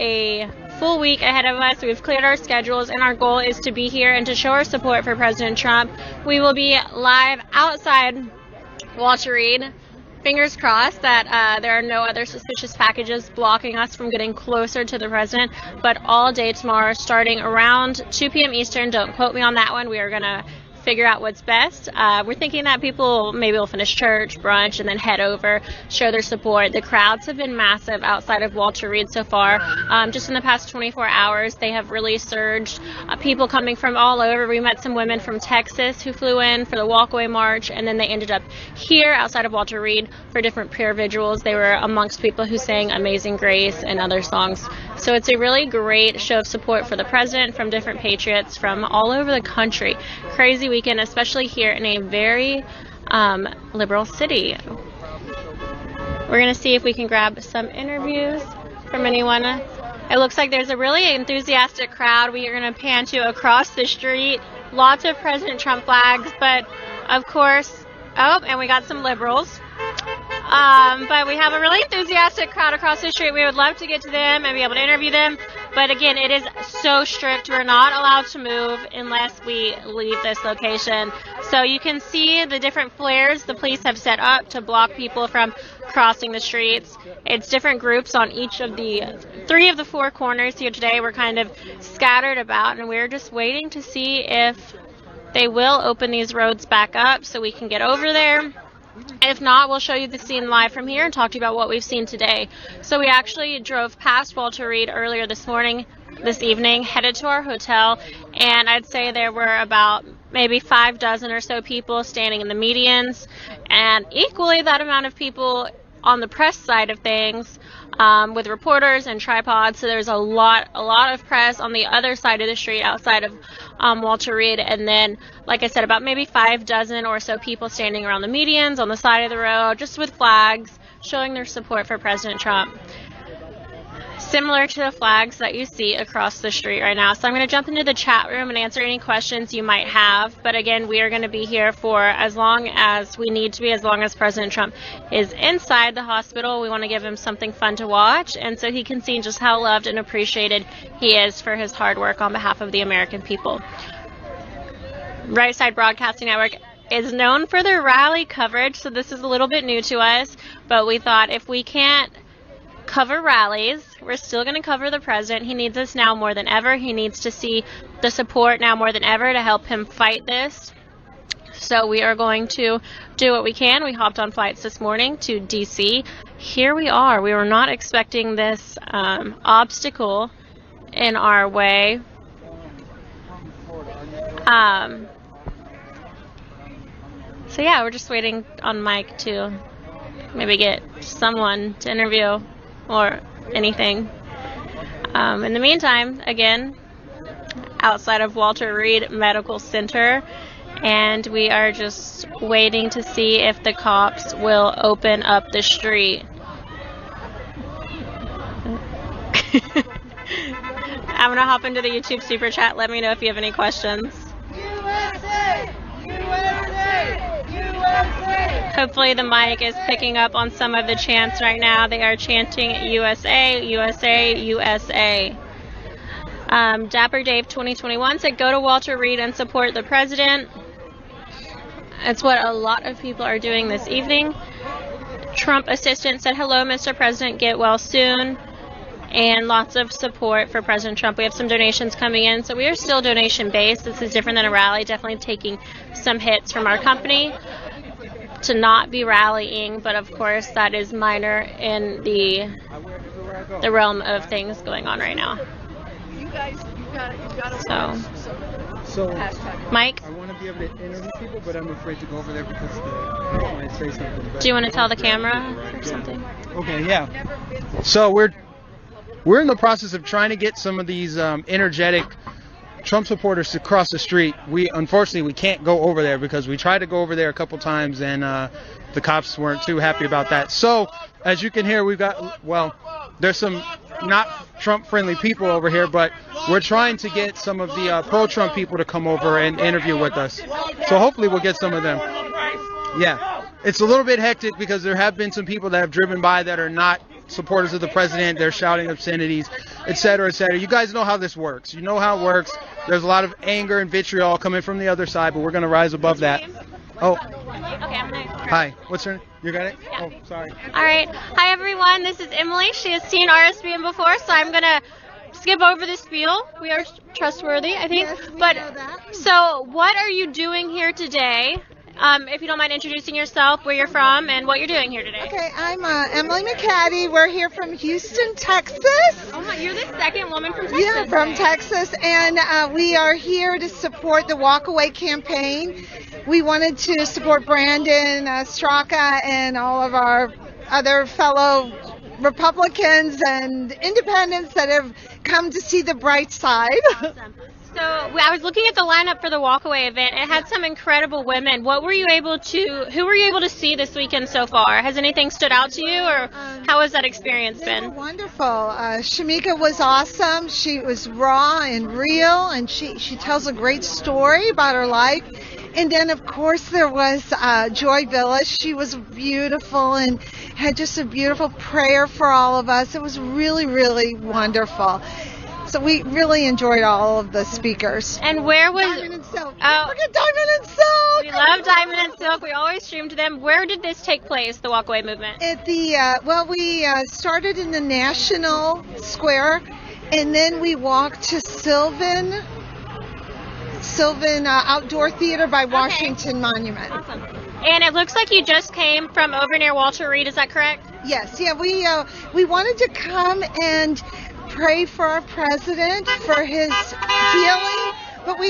a full week ahead of us. We've cleared our schedules, and our goal is to be here and to show our support for President Trump. We will be live outside Walter Reed. Fingers crossed that there are no other suspicious packages blocking us from getting closer to the president. But all day tomorrow, starting around 2 p.m. Eastern, don't quote me on that one, we are going to figure out what's best. We're thinking that people maybe will finish church, brunch, and then head over, show their support. The crowds have been massive outside of Walter Reed so far. Just in the past 24 hours, they have really surged. People coming from all over. We met some women from Texas who flew in for the walkaway march, and then they ended up here outside of Walter Reed for different prayer vigils. They were amongst people who sang Amazing Grace and other songs. So it's a really great show of support for the president from different patriots from all over the country. Crazy weekend, especially here in a very liberal city. We're going to see if we can grab some interviews from anyone. It looks like there's a really enthusiastic crowd. We are going to pan to across the street. Lots of President Trump flags, but of course, and we got some liberals. But we have a really enthusiastic crowd across the street. We would love to get to them and be able to interview them. But again, it is so strict. We're not allowed to move unless we leave this location. So you can see the different flares the police have set up to block people from crossing the streets. It's different groups on each of the 3 of the 4 corners here today. We're kind of scattered about, and we're just waiting to see if they will open these roads back up so we can get over there. If not, we'll show you the scene live from here and talk to you about what we've seen today. So we actually drove past Walter Reed earlier this evening, headed to our hotel, and I'd say there were about maybe 5 dozen or so people standing in the medians, and equally that amount of people on the press side of things, with reporters and tripods. So there's a lot of press on the other side of the street outside of Walter Reed, and then, like I said, about maybe 5 dozen or so people standing around the medians on the side of the road, just with flags showing their support for President Trump. Similar to the flags that you see across the street right now. So I'm going to jump into the chat room and answer any questions you might have. But again, we are going to be here for as long as we need to be, as long as President Trump is inside the hospital. We want to give him something fun to watch, and so he can see just how loved and appreciated he is for his hard work on behalf of the American people. Right Side Broadcasting Network is known for their rally coverage, so this is a little bit new to us, but we thought if we can't cover rallies, we're still going to cover the president. He needs us now more than ever. He needs to see the support now more than ever to help him fight this. So we are going to do what we can. We hopped on flights this morning to D.C. Here we are. We were not expecting this obstacle in our way. So yeah, we're just waiting on Mike to maybe get someone to interview or anything. In the meantime, again, outside of Walter Reed Medical Center, and we are just waiting to see if the cops will open up the street. I'm gonna hop into the YouTube super chat. Let me know if you have any questions. USA! USA! USA! Hopefully the mic is picking up on some of the chants right now. They are chanting USA, USA, USA. Dapper Dave 2021 said, go to Walter Reed and support the president. That's what a lot of people are doing this evening. Trump assistant said, hello, Mr. President, get well soon. And lots of support for President Trump. We have some donations coming in, so we are still donation-based. This is different than a rally, definitely taking some hits from our company to not be rallying, but of course that is minor in the realm of things going on right now. So, Mike? I want to be able to interview people, but I'm afraid to go over there because they might say something. Do you want to tell the camera or something? Okay, yeah. So we're in the process of trying to get some of these energetic Trump supporters to cross the street. Unfortunately we can't go over there because we tried to go over there a couple times and the cops weren't too happy about that. So as you can hear, we've got, well, there's some not Trump friendly people over here, but we're trying to get some of the pro-Trump people to come over and interview with us. So hopefully we'll get some of them. Yeah, it's a little bit hectic because there have been some people that have driven by that are not supporters of the president. They're shouting obscenities, et cetera, et cetera. You guys know how this works. You know how it works. There's a lot of anger and vitriol coming from the other side, but we're going to rise above that. Oh. Okay, I'm gonna. Hi. What's her name? You got it? Yeah. Oh, sorry. All right. Hi, everyone. This is Emily. She has seen RSBN before, so I'm going to skip over the spiel. We are trustworthy, I think. Yes, we but know that. So, what are you doing here today? If you don't mind introducing yourself, where you're from, and what you're doing here today. Okay, I'm Emily McCaddy. We're here from Houston, Texas. Oh my, you're the second woman from Texas. Yeah, from today. Texas, and we are here to support the Walk Away campaign. We wanted to support Brandon Straka and all of our other fellow Republicans and independents that have come to see the bright side. Awesome. So I was looking at the lineup for the Walkaway event. It had some incredible women. Who were you able to see this weekend so far? Has anything stood out to you, or how has that experience They were been? wonderful. Shamika was awesome. She was raw and real, and she tells a great story about her life. And then, of course, there was Joy Villas. She was beautiful and had just a beautiful prayer for all of us. It was really, really wonderful. So we really enjoyed all of the speakers. And where was? Diamond and Silk. Oh. Don't forget Diamond and Silk. We love Diamond and Silk. We always stream to them. Where did this take place, the Walkaway movement? At the we started in the National Square, and then we walked to Sylvan Outdoor Theater by Washington Monument. Awesome. And it looks like you just came from over near Walter Reed. Is that correct? Yes, yeah, we wanted to come and pray for our president for his healing, but we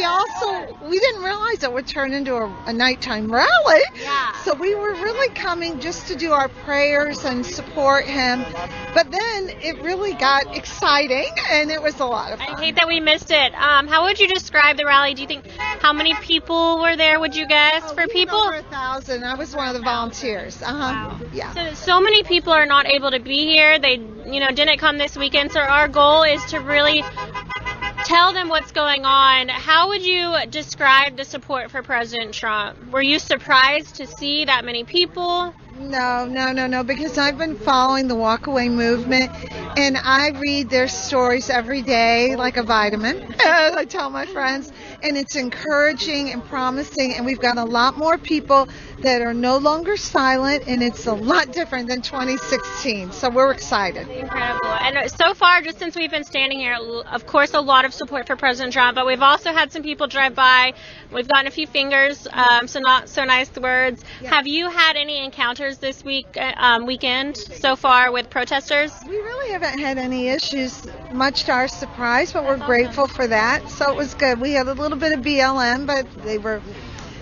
didn't realize it would turn into a nighttime rally. Yeah. So we were really coming just to do our prayers and support him. But then it really got exciting, and it was a lot of fun. I hate that we missed it. How would you describe the rally? Do you think how many people were there? Would you guess for people? Over 1,000. I was one of the volunteers. Wow. Yeah. So many people are not able to be here. They, didn't come this weekend. So our goal is to really tell them what's going on. How would you describe the support for President Trump? Were you surprised to see that many people? No, because I've been following the Walkaway movement, and I read their stories every day like a vitamin, as I tell my friends, and it's encouraging and promising, and we've got a lot more people that are no longer silent, and it's a lot different than 2016, so we're excited. Incredible. And so far, just since we've been standing here, of course, a lot of support for President Trump, but we've also had some people drive by. We've gotten a few fingers, some not so nice words. Yeah. Have you had any encounters this weekend so far with protesters? We really haven't had any issues, much to our surprise, but we're grateful for that, so it was good. We had a little bit of BLM, but they were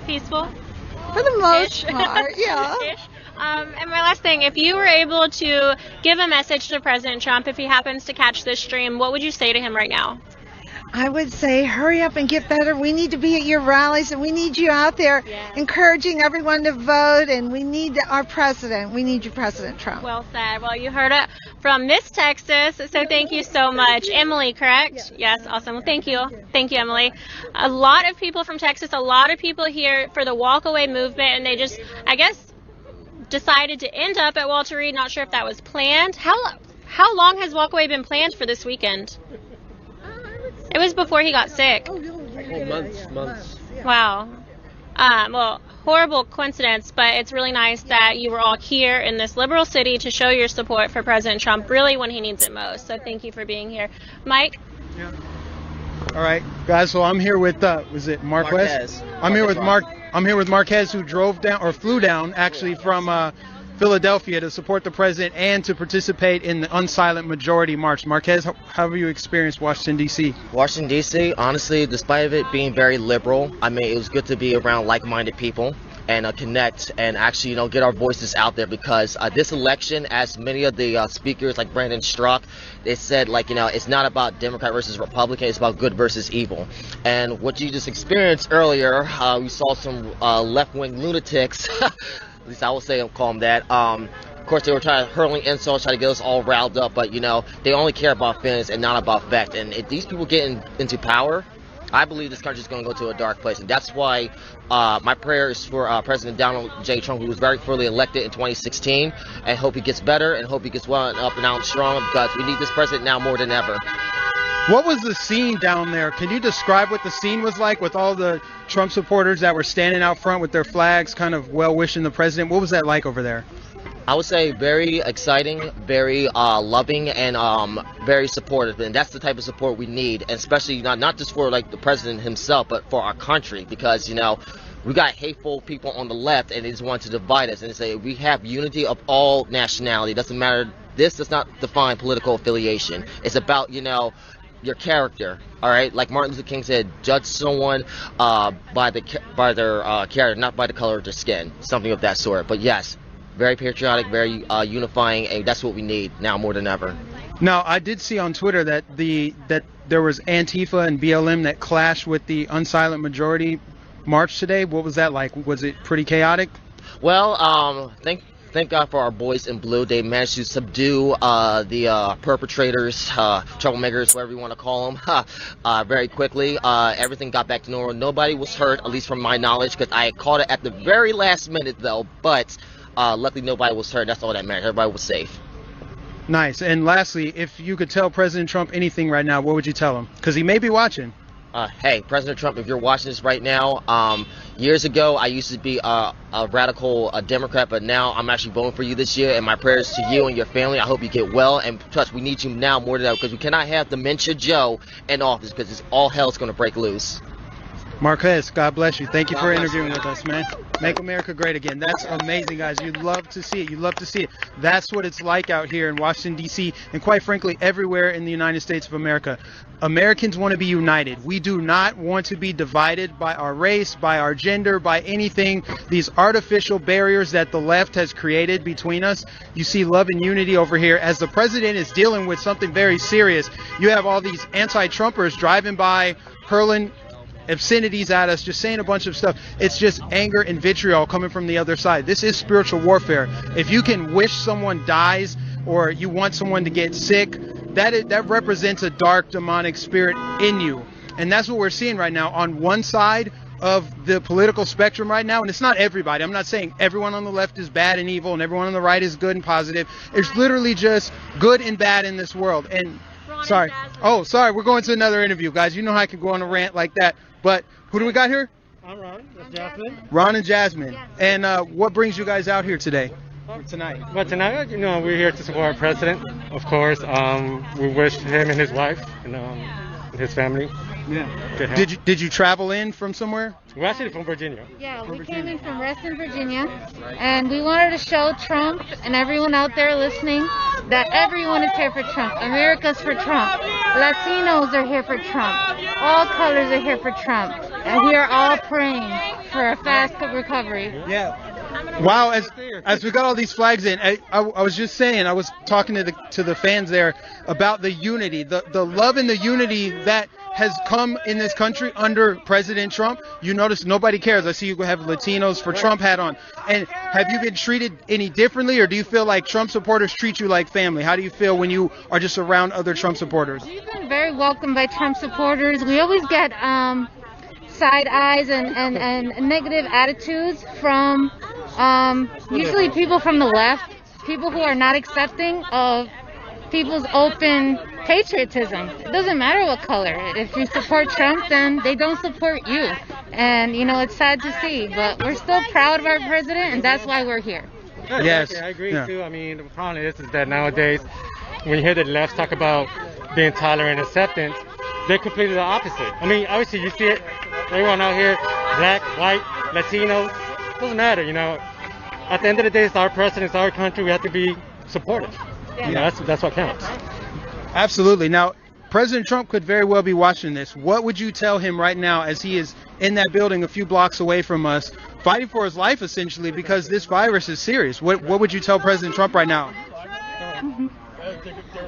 Peaceful? for the most Ish. part, yeah. Ish. And my last thing, if you were able to give a message to President Trump, if he happens to catch this stream, what would you say to him right now? I would say hurry up and get better. We need to be at your rallies, and we need you out there encouraging everyone to vote, and we need our president. We need you, President Trump. Well said. Well, you heard it from Miss Texas, so thank you so much. Emily, correct? Yes, awesome. Well, thank you. Thank you, Emily. A lot of people from Texas, a lot of people here for the Walkaway movement, and they just, I guess, decided to end up at Walter Reed. Not sure if that was planned. How long has Walkaway been planned for this weekend? It was before he got sick. Months. Wow. Well, horrible coincidence, but it's really nice that you were all here in this liberal city to show your support for President Trump really when he needs it most. So thank you for being here. Mike? Yeah. All right, guys. So I'm here with was it Marquez? I'm here with Marquez, who flew down actually from Philadelphia to support the president and to participate in the Unsilent Majority March. Marquez, how have you experienced Washington, D.C.? Washington, D.C., honestly, despite of it being very liberal, I mean, it was good to be around like-minded people and connect and actually, get our voices out there, because this election, as many of the speakers like Brandon Strzok, they said, it's not about Democrat versus Republican, it's about good versus evil. And what you just experienced earlier, we saw some left-wing lunatics, at least I will say call them that. Of course, they were hurling insults, trying to get us all riled up, but they only care about feelings and not about fact. And if these people get into power, I believe this country is going to go to a dark place, and that's why my prayer is for President Donald J. Trump, who was very fully elected in 2016, and hope he gets better and hope he gets well and up and out and strong, because we need this president now more than ever. What was the scene down there? Can you describe what the scene was like with all the Trump supporters that were standing out front with their flags, kind of well-wishing the president? What was that like over there? I would say very exciting, very loving, and very supportive, and that's the type of support we need, and especially not just for like the president himself, but for our country, because we got hateful people on the left, and they just want to divide us. And say we have unity of all nationality. Doesn't matter. This does not define political affiliation. It's about your character. All right, like Martin Luther King said, judge someone by their character, not by the color of their skin, something of that sort. But yes. Very patriotic, very unifying, and that's what we need now more than ever. Now, I did see on Twitter that there was Antifa and BLM that clashed with the Unsilent Majority march today. What was that like? Was it pretty chaotic? Well, thank God for our boys in blue. They managed to subdue the perpetrators, troublemakers, whatever you want to call them, very quickly. Everything got back to normal. Nobody was hurt, at least from my knowledge, because I caught it at the very last minute, though. But luckily, nobody was hurt. That's all that matters. Everybody was safe. Nice. And lastly, if you could tell President Trump anything right now, what would you tell him? Because he may be watching. Hey, President Trump, if you're watching this right now, years ago, I used to be a radical Democrat, but now I'm actually voting for you this year, and my prayers to you and your family. I hope you get well, and trust, we need you now more than ever, because we cannot have Dementia Joe in office, because all hell's going to break loose. Marquez, God bless you. Thank you for interviewing with us, man. Make America great again. That's amazing, guys. You love to see it. You love to see it. That's what it's like out here in Washington, D.C., and quite frankly, everywhere in the United States of America. Americans want to be united. We do not want to be divided by our race, by our gender, by anything. These artificial barriers that the left has created between us. You see love and unity over here. As the president is dealing with something very serious, you have all these anti-Trumpers driving by, hurling obscenities at us, just saying a bunch of stuff. It's just anger and vitriol coming from the other side. This is spiritual warfare. If you can wish someone dies or you want someone to get sick, that represents a dark demonic spirit in you. And that's what we're seeing right now on one side of the political spectrum right now. And it's not everybody. I'm not saying everyone on the left is bad and evil and everyone on the right is good and positive. It's literally just good and bad in this world. And sorry. Oh, sorry. We're going to another interview, guys. You know how I can go on a rant like that. But who do we got here? I'm Ron. That's Jasmine. Ron and Jasmine. Yes. And what brings you guys out here today? Or tonight? Well, tonight, we're here to support our president. Of course, we wish him and his wife and his family. Yeah. Did you travel in from somewhere? We're actually from Virginia. Yeah, we came in from Reston, Virginia, and we wanted to show Trump and everyone out there listening that everyone is here for Trump. America's for Trump. Latinos are here for Trump. All colors are here for Trump. And we are all praying for a fast recovery. Yeah. Wow, as we got all these flags in, I was just saying, I was talking to the fans there about the unity, the love and the unity that has come in this country under President Trump. You notice nobody cares. I see you have Latinos for Trump hat on. And have you been treated any differently, or do you feel like Trump supporters treat you like family? How do you feel when you are just around other Trump supporters? We've been very welcomed by Trump supporters. We always get side eyes and negative attitudes from usually people from the left, people who are not accepting of people's open patriotism. It doesn't matter what color. If you support Trump, then they don't support you. And, it's sad to see, but we're still proud of our president, and that's why we're here. Yes. I agree, too. I mean, the problem is that nowadays, when you hear the left talk about being tolerant and acceptance, they're completely the opposite. I mean, obviously, you see it. Everyone out here, black, white, Latinos, doesn't matter, At the end of the day, it's our president, it's our country. We have to be supportive. Yeah. That's what counts. Absolutely. Now, President Trump could very well be watching this. What would you tell him right now as he is in that building a few blocks away from us, fighting for his life, essentially, because this virus is serious? What would you tell President Trump right now?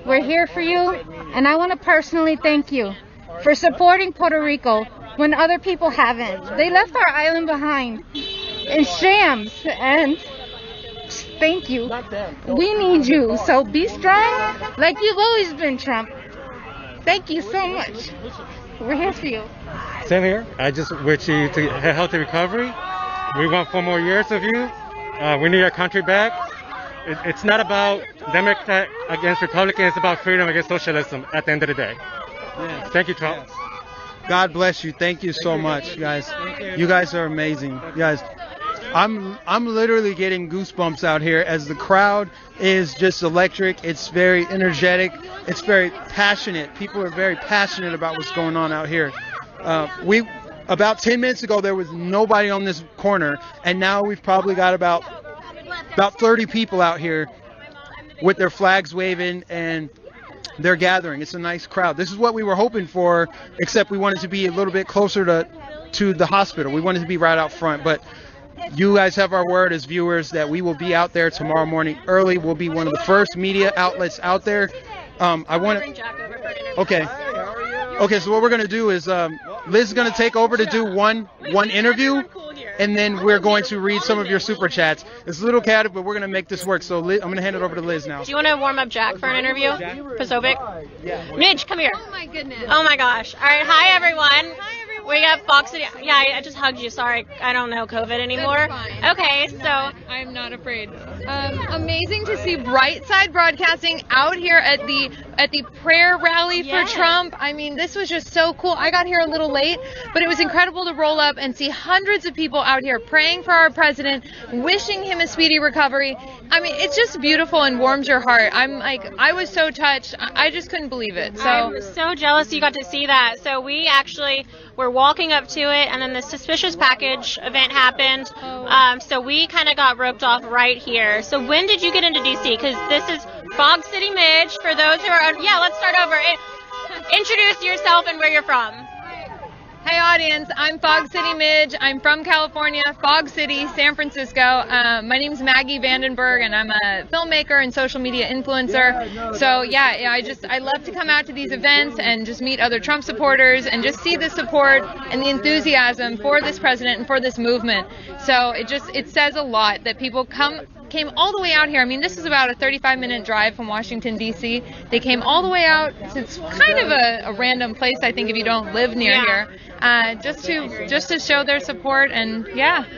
We're here for you, and I want to personally thank you for supporting Puerto Rico when other people haven't. They left our island behind in shams, and thank you. We need you, so be strong like you've always been, Trump. Thank you so much. We're here for you. Same here. I just wish you to a healthy recovery. We want 4 more years of you. We need our country back. It's not about Democrat against Republican. It's about freedom against socialism at the end of the day. Yes. Thank you, Trump. Yes. God bless you. Thank you so much, guys. You guys are amazing. Guys, I'm literally getting goosebumps out here as the crowd is just electric. It's very energetic. It's very passionate. People are very passionate about what's going on out here. About 10 minutes ago, there was nobody on this corner, and now we've probably got about 30 people out here with their flags waving, and they're gathering. It's a nice crowd. This is what we were hoping for, except we wanted to be a little bit closer to the hospital. We wanted to be right out front, but you guys have our word as viewers that we will be out there tomorrow morning early. We'll be one of the first media outlets out there. I want to. Okay, so what we're going to do is Liz is going to take over to do one interview, and then we're going to read some of your super chats. It's a little chaotic, but we're going to make this work. So Liz, I'm going to hand it over to Liz now. Do you want to warm up Jack for an interview? Pazovic? Yeah. Midge, come here. Oh my goodness. Oh my gosh. All right, hi everyone. We got Fox City. Yeah, I just hugged you. Sorry, I don't know COVID anymore. Okay, so I'm not afraid. Amazing to see Brightside Broadcasting out here at the prayer rally for Trump. I mean, this was just so cool. I got here a little late, but it was incredible to roll up and see hundreds of people out here praying for our president, wishing him a speedy recovery. I mean, it's just beautiful and warms your heart. I was so touched. I just couldn't believe it. So I'm so jealous you got to see that. So we actually were walking up to it, and then the suspicious package event happened. So we kind of got roped off right here. So when did you get into D.C.? Because this is Fog City Midge. For those who are, let's start over. Introduce yourself and where you're from. hey audience, I'm Fog City Midge. I'm from California, Fog City, San Francisco. My name's Maggie Vandenberg, and I'm a filmmaker and social media influencer. So I love to come out to these events and just meet other Trump supporters and just see the support and the enthusiasm for this president and for this movement. So it says a lot that people came all the way out here. I mean, this is about a 35-minute drive from Washington, D.C. They came all the way out. It's kind of a random place, I think, if you don't live near here, just to show their support and,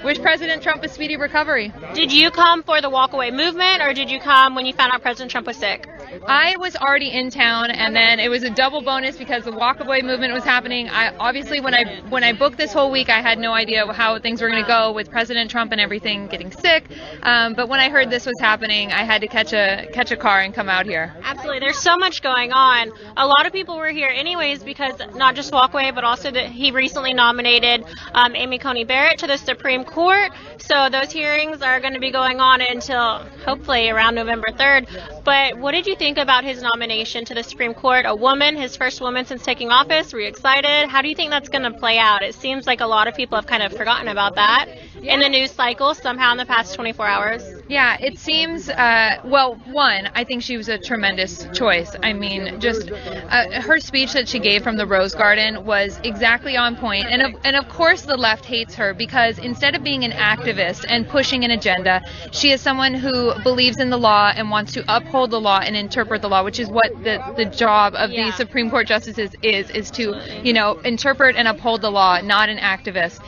wish President Trump a speedy recovery. Did you come for the walkaway movement, or did you come when you found out President Trump was sick? I was already in town, and then it was a double bonus because the walkaway movement was happening. Obviously, when I booked this whole week, I had no idea how things were going to go with President Trump and everything getting sick. But when I heard this was happening, I had to catch a car and come out here. Absolutely. There's so much going on. A lot of people were here anyways because not just walkaway, but also that he recently nominated Amy Coney Barrett to the Supreme Court. So those hearings are going to be going on until hopefully around November 3rd. But what did you think about his nomination to the Supreme Court? A woman, his first woman since taking office. Were you excited? How do you think that's going to play out? It seems like a lot of people have kind of forgotten about that in the news cycle somehow in the past 24 hours. Yeah, it seems, one, I think she was a tremendous choice. I mean, just her speech that she gave from the Rose Garden was exactly on point. And of course the left hates her because instead of being an activist and pushing an agenda, she is someone who believes in the law and wants to uphold the law and interpret the law, which is what the job of the Supreme Court justices is to, interpret and uphold the law, not an activist.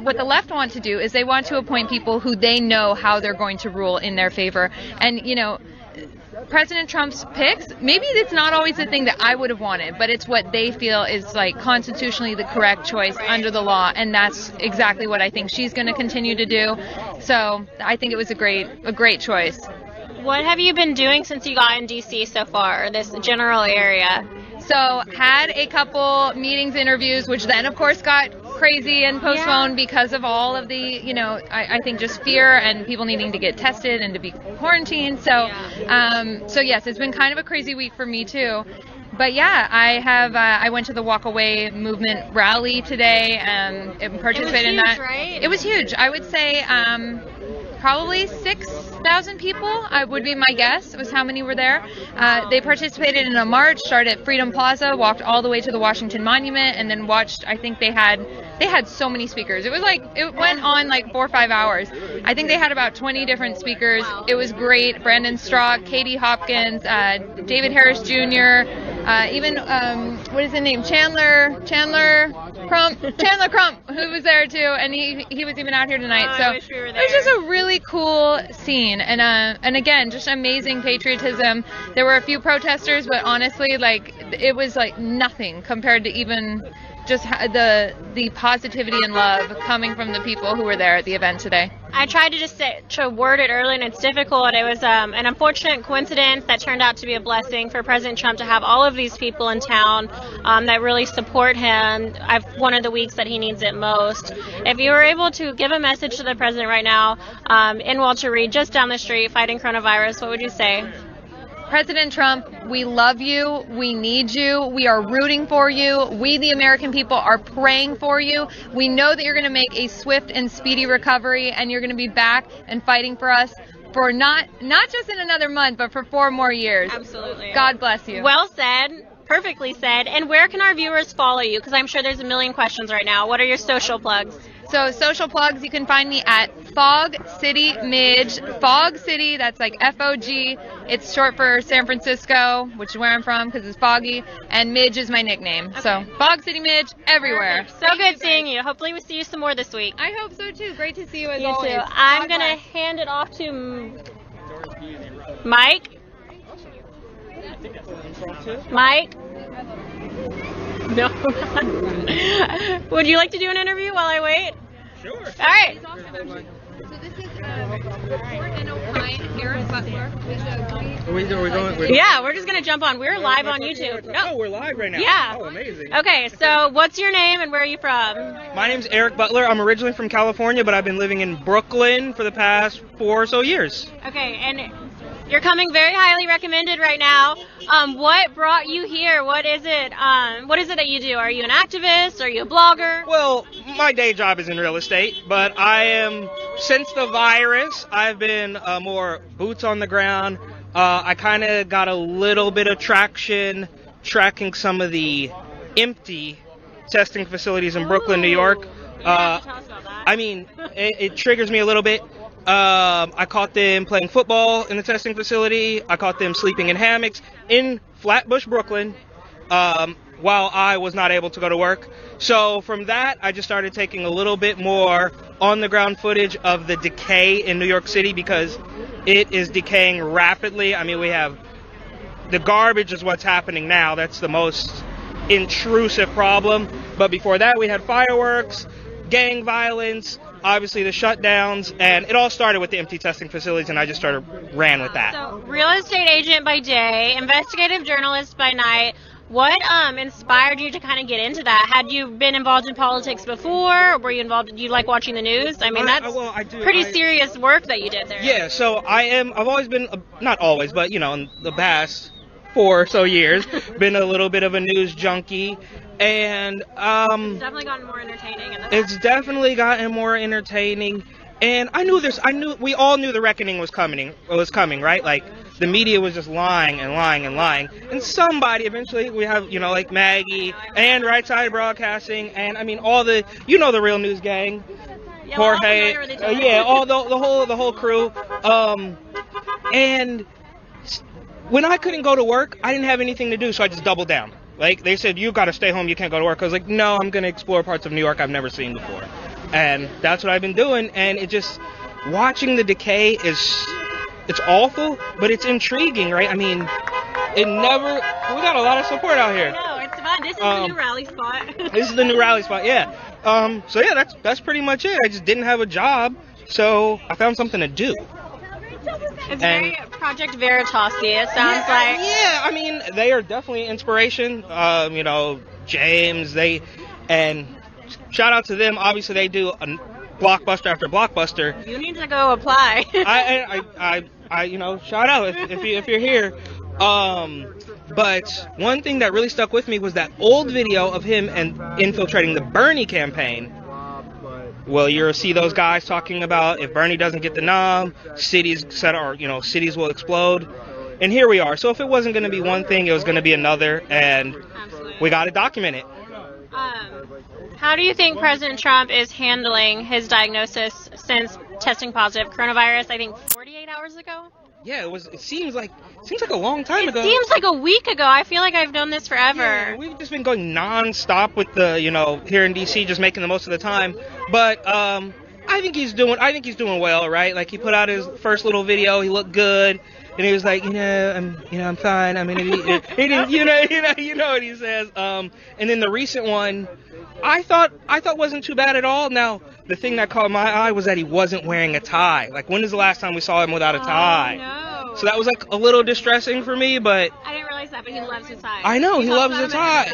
What the left want to do is they want to appoint people who they know how they're going to rule in their favor. And, President Trump's picks, maybe it's not always the thing that I would have wanted, but it's what they feel is like constitutionally the correct choice under the law. And that's exactly what I think she's going to continue to do. So I think it was a great choice. What have you been doing since you got in D.C. so far, this general area? So had a couple meetings, interviews, which then of course got crazy and postponed because of all of the, I think just fear and people needing to get tested and to be quarantined. So yes, it's been kind of a crazy week for me too. But I went to the Walkaway Movement rally today and participated in that. Right? It was huge. I would say probably 6,000 people would be my guess was how many were there. They participated in a march, started at Freedom Plaza, walked all the way to the Washington Monument, and then watched. I think they had so many speakers. It was like it went on like 4 or 5 hours, I think they had about 20 different speakers. It was great. Brandon Strzok, Katie Hopkins, David Harris Jr., even what is his name? Chandler Crump, who was there too, and he was even out here tonight. So it was just a really cool scene, and again, just amazing patriotism. There were a few protesters, but honestly, like, it was like nothing compared to even just the positivity and love coming from the people who were there at the event today. I tried to just to word it early, and it's difficult. It was an unfortunate coincidence that turned out to be a blessing for President Trump to have all of these people in town that really support him. One of the weeks that he needs it most. If you were able to give a message to the president right now in Walter Reed, just down the street, fighting coronavirus, what would you say? President Trump, we love you. We need you. We are rooting for you. We, the American people, are praying for you. We know that you're going to make a swift and speedy recovery, and you're going to be back and fighting for us for not just in another month, but for 4 more years. Absolutely. God bless you. Well said. Perfectly said. And where can our viewers follow you? Because I'm sure there's a million questions right now. What are your social plugs? So social plugs, you can find me at Fog City Midge. Fog City, that's like F-O-G. It's short for San Francisco, which is where I'm from because it's foggy. And Midge is my nickname. Okay. So Fog City Midge everywhere. Perfect. So good seeing you. Hopefully we see you some more this week. I hope so too. Great to see you as you always. Too. I'm going to hand it off to Mike. Mike? No. Would you like to do an interview while I wait? Sure. All right. So this is in Ohio, Eric Butler. Yeah, we're just going to jump on. We're live on YouTube. No. Oh, we're live right now. Yeah. Oh, amazing. Okay, so what's your name and where are you from? My name's Eric Butler. I'm originally from California, but I've been living in Brooklyn for the past 4 or so years. Okay, and you're coming very highly recommended right now. What brought you here? What is it that you do? Are you an activist? Are you a blogger? Well, my day job is in real estate, but since the virus, I've been more boots on the ground. I kind of got a little bit of traction tracking some of the empty testing facilities in Brooklyn, New York. Tell us about that. I mean, it triggers me a little bit. I caught them playing football in the testing facility. I caught them sleeping in hammocks in Flatbush, Brooklyn, while I was not able to go to work. So from that, I just started taking a little bit more on-the-ground footage of the decay in New York City because it is decaying rapidly. I mean, we have the garbage is what's happening now. That's the most intrusive problem. But before that, we had fireworks, gang violence, obviously the shutdowns, and it all started with the empty testing facilities, and I just ran with that. So, real estate agent by day, investigative journalist by night. What inspired you to kind of get into that? Had you been involved in politics before? Or were you involved? Do you like watching the news? I mean, that's pretty serious work that you did there. Yeah, so I've always been, not always, but in the past 4 or so years, been a little bit of a news junkie. And it's definitely gotten more entertaining. It's definitely gotten more entertaining, and we all knew the reckoning was coming. Right? Like the media was just lying and lying and lying, and somebody eventually we have like Maggie and Right Side Broadcasting, and I mean all the the real news gang, yeah, Jorge, all the whole crew, and when I couldn't go to work, I didn't have anything to do, so I just doubled down. Like, they said, you got to stay home, you can't go to work. I was like, no, I'm going to explore parts of New York I've never seen before. And that's what I've been doing. And watching the decay it's awful, but it's intriguing, right? I mean, we got a lot of support out here. No, it's fun. This is the new rally spot. This is the new rally spot, yeah. So yeah, that's pretty much it. I just didn't have a job, so I found something to do. It's very Project Veritas, it sounds like. Yeah, I mean, they are definitely inspiration. James, and shout out to them. Obviously, they do a blockbuster after blockbuster. You need to go apply. I shout out if you're here. But one thing that really stuck with me was that old video of him infiltrating the Bernie campaign. Well, you'll see those guys talking about if Bernie doesn't get the nom, cities will explode. And here we are. So if it wasn't going to be one thing, it was going to be another, and we got to document it. How do you think President Trump is handling his diagnosis since testing positive coronavirus, I think 48 hours ago. Yeah, it seems like a long time ago. It seems like a week ago. I feel like I've known this forever. Yeah, we've just been going non-stop with the, here in DC, just making the most of the time. But I think he's doing well, right? Like, he put out his first little video, he looked good, and he was like, I'm fine. I mean, he didn't, you know what he says. And then the recent one, I thought wasn't too bad at all. Now, the thing that caught my eye was that he wasn't wearing a tie. Like, when is the last time we saw him without a tie? No. So that was like a little distressing for me, but I didn't realize that, but he loves his tie. I know he loves the the tie,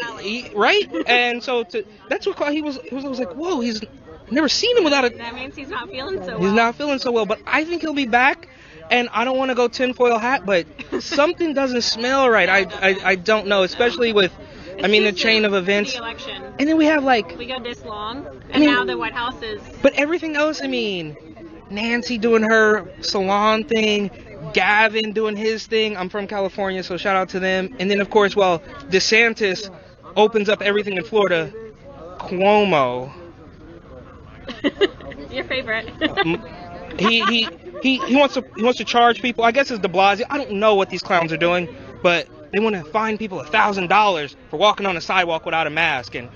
right? And so that's what I was like, whoa, he's never seen him without a. That means he's not feeling so well. He's not feeling so well, but I think he'll be back. And I don't want to go tinfoil hat, but something doesn't smell right. I don't know, especially with, the chain of events. The election. And then we have we go this long, and now the White House is. But everything else, Nancy doing her salon thing, Gavin doing his thing. I'm from California, so shout out to them. And then, of course, DeSantis opens up everything in Florida. Cuomo. Your favorite. He wants to charge people. I guess it's De Blasio. I don't know what these clowns are doing, but they want to fine people $1,000 for walking on the sidewalk without a mask. And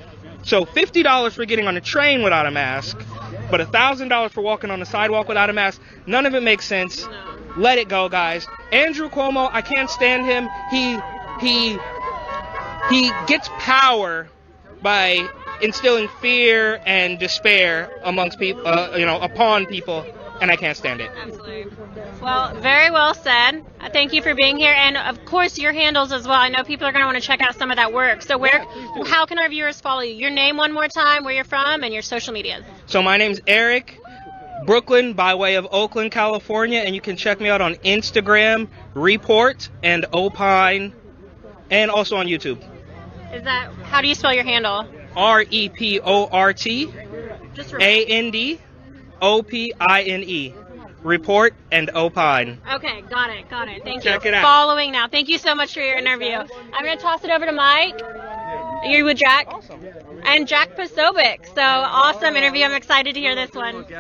so $50 for getting on a train without a mask, but $1,000 for walking on the sidewalk without a mask. None of it makes sense. Let it go, guys. Andrew Cuomo, I can't stand him. He gets power by instilling fear and despair amongst people, upon people, and I can't stand it. Absolutely. Well, very well said. Thank you for being here, and of course your handles as well. I know people are going to want to check out some of that work. So how can our viewers follow you? Your name one more time, where you're from, and your social medias. So my name's Eric, Brooklyn by way of Oakland, California, and you can check me out on Instagram, Report, and Opine, and also on YouTube. How do you spell your handle? REPORT ANDOPINE. Report and Opine. Okay, got it. Thank you. Check it out. Following now. Thank you so much for your interview. I'm going to toss it over to Mike. You're with Jack? Awesome. And Jack Posobiec. So awesome interview. I'm excited to hear this one. Say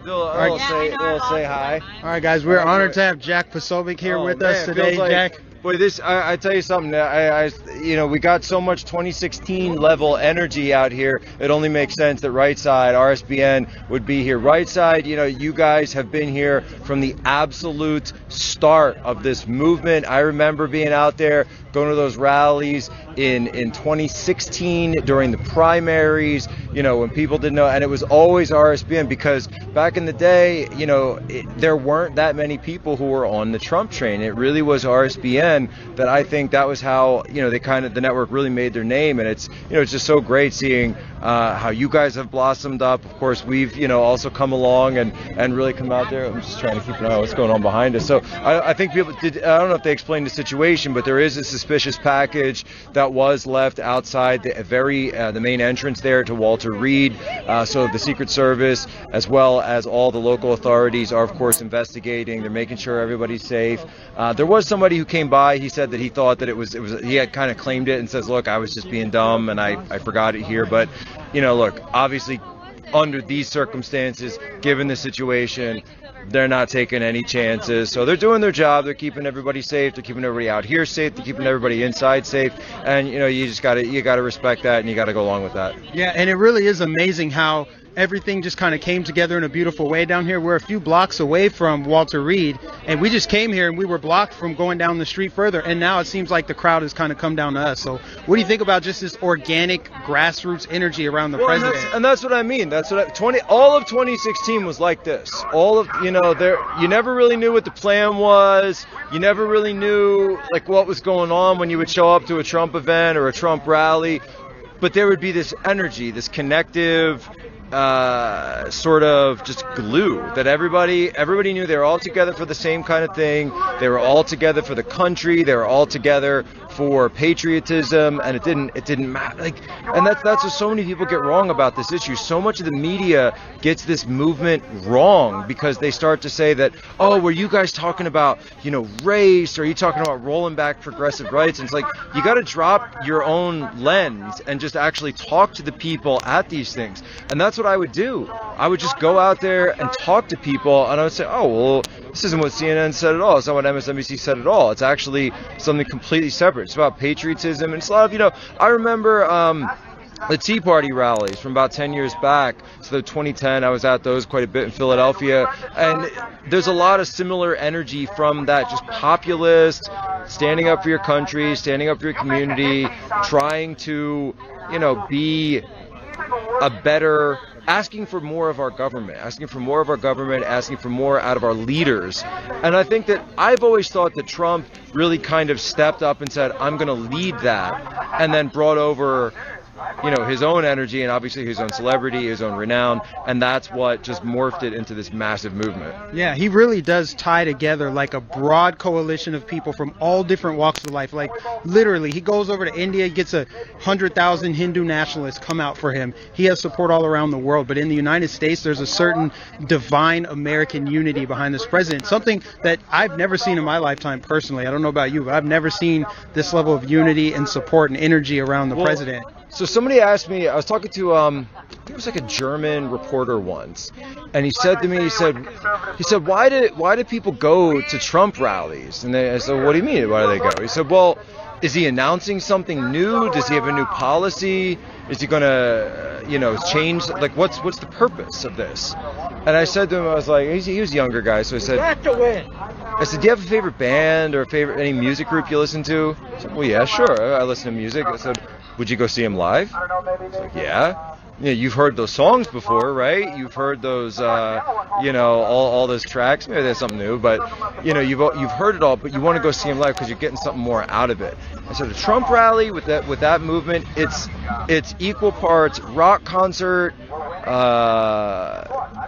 hi. All right, guys, we're honored to have Jack Posobiec here with us today. Jack. Boy, I tell you something. We got so much 2016 level energy out here. It only makes sense that Right Side RSBN would be here. Right Side, you guys have been here from the absolute start of this movement. I remember being out there, going to those rallies in 2016 during the primaries. When people didn't know, and it was always RSBN because back in the day, there weren't that many people who were on the Trump train. It really was RSBN that I think that was how the network really made their name, and it's just so great seeing how you guys have blossomed up. Of course, we've also come along and really come out there. I'm just trying to keep an eye on what's going on behind us. So I think people did. I don't know if they explained the situation, but there is a suspicious package that was left outside the main entrance there to Walter Reed. So the Secret Service, as well as all the local authorities, are of course investigating. They're making sure everybody's safe. There was somebody who came by. He said that he thought that it was he had kind of claimed it and says, look, I was just being dumb and I forgot it here. But look, obviously under these circumstances, given the situation, they're not taking any chances. So they're doing their job. They're keeping everybody safe. They're keeping everybody out here safe. They're keeping everybody inside safe. And you just gotta respect that, and you gotta go along with that. Yeah, and it really is amazing how everything just kind of came together in a beautiful way down here. We're a few blocks away from Walter Reed, and we just came here and we were blocked from going down the street further, and now it seems like the crowd has kind of come down to us. So what do you think about just this organic grassroots energy around the president? And that's what I mean. All of 2016 was like this. All of you never really knew what the plan was. You never really knew what was going on when you would show up to a Trump event or a Trump rally, but there would be this energy, this connective sort of just glue that everybody knew they were all together for the same kind of thing. They were all together for the country. They were all together for patriotism, and it didn't matter. Like, and that's what so many people get wrong about this issue. So much of the media gets this movement wrong because they start to say that, oh, were you guys talking about, race? Or are you talking about rolling back progressive rights? And it's like, you got to drop your own lens and just actually talk to the people at these things. And that's what I would do. I would just go out there and talk to people, and I would say, oh, well, this isn't what CNN said at all. It's not what MSNBC said at all. It's actually something completely separate. It's about patriotism. And it's a lot of, I remember the Tea Party rallies from about 10 years back. So 2010, I was at those quite a bit in Philadelphia. And there's a lot of similar energy from that, just populist, standing up for your country, standing up for your community, trying to, be a better, asking for more of our government, asking for more out of our leaders. And I think that I've always thought that Trump really kind of stepped up and said, I'm going to lead that, and then brought over his own energy and obviously his own celebrity, his own renown, and that's what just morphed it into this massive movement. Yeah, he really does tie together like a broad coalition of people from all different walks of life. Like literally, he goes over to India, gets 100,000 Hindu nationalists come out for him. He has support all around the world, but in the United States, there's a certain divine American unity behind this president, something that I've never seen in my lifetime personally. I don't know about you, but I've never seen this level of unity and support and energy around the president. So somebody asked me, I was talking to, I think it was like a German reporter once, and he said to me, he said, why do people go to Trump rallies? And I said, what do you mean, why do they go? He said, well, is he announcing something new? Does he have a new policy? Is he going to, change? Like, what's the purpose of this? And I said to him, I was like, he was a younger guy, so I said, I said, do you have a favorite band or any music group you listen to? He said, well, yeah, sure, I listen to music. I said, would you go see him live? He's like, yeah. You've heard those songs before, right? You've heard those, all those tracks. Maybe there's something new, but you've heard it all. But you want to go see him live because you're getting something more out of it. And so the Trump rally with that movement, it's equal parts rock concert,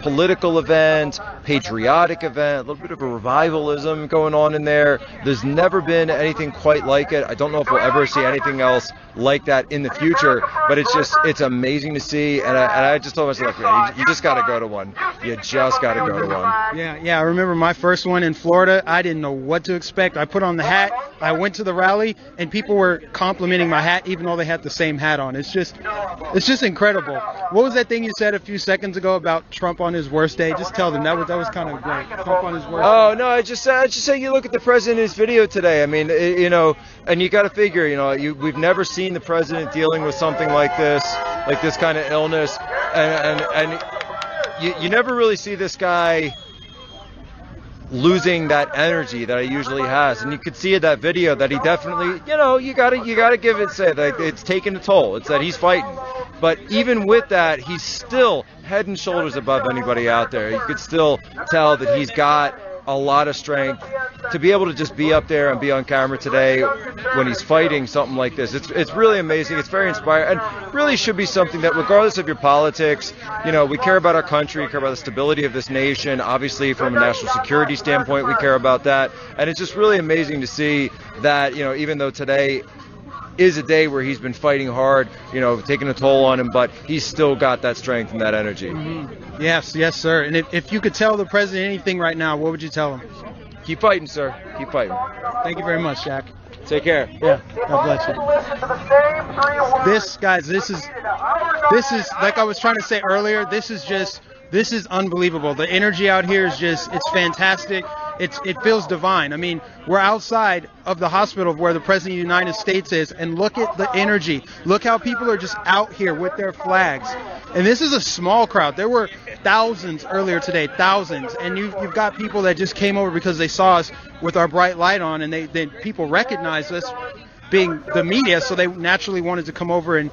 political event, patriotic event, a little bit of a revivalism going on in there. There's never been anything quite like it. I don't know if we'll ever see anything else like that in the future, but it's amazing to see. And I just told myself, you just got to go to one. You just got to go to one. Yeah. I remember my first one in Florida. I didn't know what to expect. I put on the hat. I went to the rally, and people were complimenting my hat, even though they had the same hat on. It's just incredible. What was that thing you said a few seconds ago about Trump on his worst day? Just tell them that was kind of great. Trump on his worst day. Oh no, I just say you look at the president's video today. I mean, and you got to figure, we've never seen the president dealing with something like this kind of illness, and you never really see this guy losing that energy that he usually has, and you could see in that video that he definitely, you gotta give it, say that it's taken a toll. It's that he's fighting, but even with that, he's still head and shoulders above anybody out there. You could still tell that he's got a lot of strength to be able to just be up there and be on camera today when he's fighting something like this. It's really amazing. It's very inspiring, and really should be something that, regardless of your politics, we care about our country, care about the stability of this nation. Obviously, from a national security standpoint, we care about that, and it's just really amazing to see that, even though today is a day where he's been fighting hard, taking a toll on him, but he's still got that strength and that energy. Mm-hmm. Yes, sir. And if you could tell the president anything right now, what would you tell him? Keep fighting, sir. Keep fighting. Thank you very much, Jack. Take care. Yeah. God bless you. This is like I was trying to say earlier. This is unbelievable. The energy out here is it's fantastic. It feels divine. I mean, we're outside of the hospital where the President of the United States is, and look at the energy. Look how people are just out here with their flags. And this is a small crowd. There were thousands earlier today, thousands. And you've got people that just came over because they saw us with our bright light on, and they people recognized us being the media, so they naturally wanted to come over and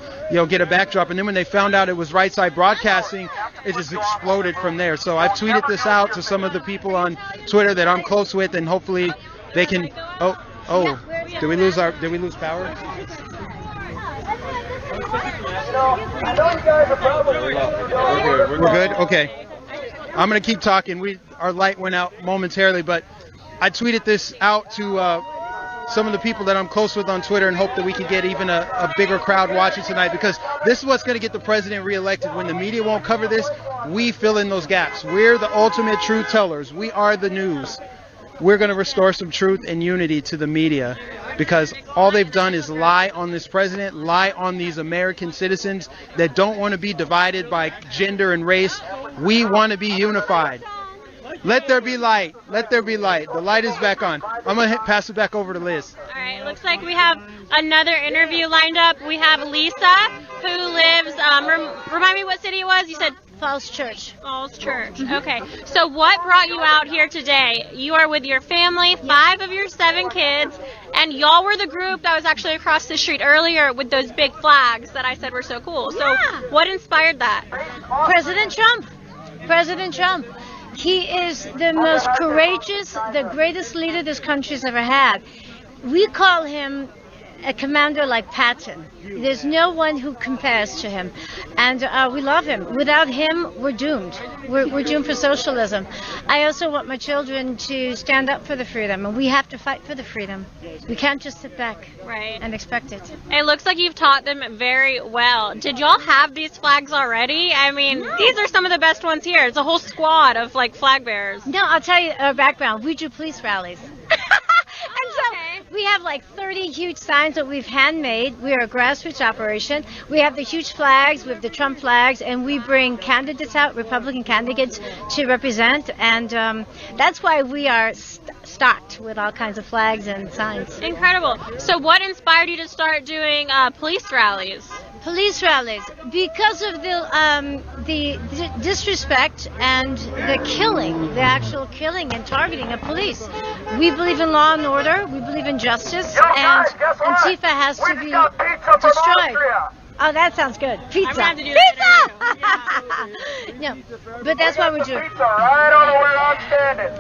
get a backdrop. And then when they found out it was Right Side Broadcasting, it just exploded from there. So I've tweeted this out to some of the people on Twitter that I'm close with, and hopefully they can. Oh, did we lose power? We're good. Okay. I'm gonna keep talking. Our light went out momentarily, but I tweeted this out to some of the people that I'm close with on Twitter and hope that we can get even a bigger crowd watching tonight, because this is what's going to get the president reelected. When the media won't cover this, we fill in those gaps. We're the ultimate truth tellers. We are the news. We're going to restore some truth and unity to the media, because all they've done is lie on this president, lie on these American citizens that don't want to be divided by gender and race. We want to be unified. Let there be light. Let there be light. The light is back on. I'm going to pass it back over to Liz. All right, looks like we have another interview lined up. We have Lisa, who lives, remind me what city it was? You said Falls Church. Falls Church. Okay. So what brought you out here today? You are with your family, 5 of your 7 kids, and y'all were the group that was actually across the street earlier with those big flags that I said were so cool. So what inspired that? President Trump. President Trump. He is the most courageous, the greatest leader this country's ever had. We call him a commander like Patton. There's no one who compares to him, and we love him. Without him, we're doomed. We're doomed for socialism. I also want my children to stand up for the freedom, and we have to fight for the freedom. We can't just sit back and expect it. It looks like you've taught them very well. Did y'all have these flags already? I mean, these are some of the best ones here. It's a whole squad of like flag bearers. No, I'll tell you our background. We do police rallies. And so we have like 30 huge signs that we've handmade. We are a grassroots operation. We have the huge flags, we have the Trump flags, and we bring candidates out, Republican candidates, to represent. And that's why we are stocked with all kinds of flags and signs. Incredible. So what inspired you to start doing police rallies? Police rallies, because of the disrespect and the killing, the actual killing and targeting of police. We believe in law and order, we believe in justice, and Antifa has to be destroyed. Oh, that sounds good. Pizza. I'm to do Pizza! No, but that's what we do. Pizza right on where I'm standing.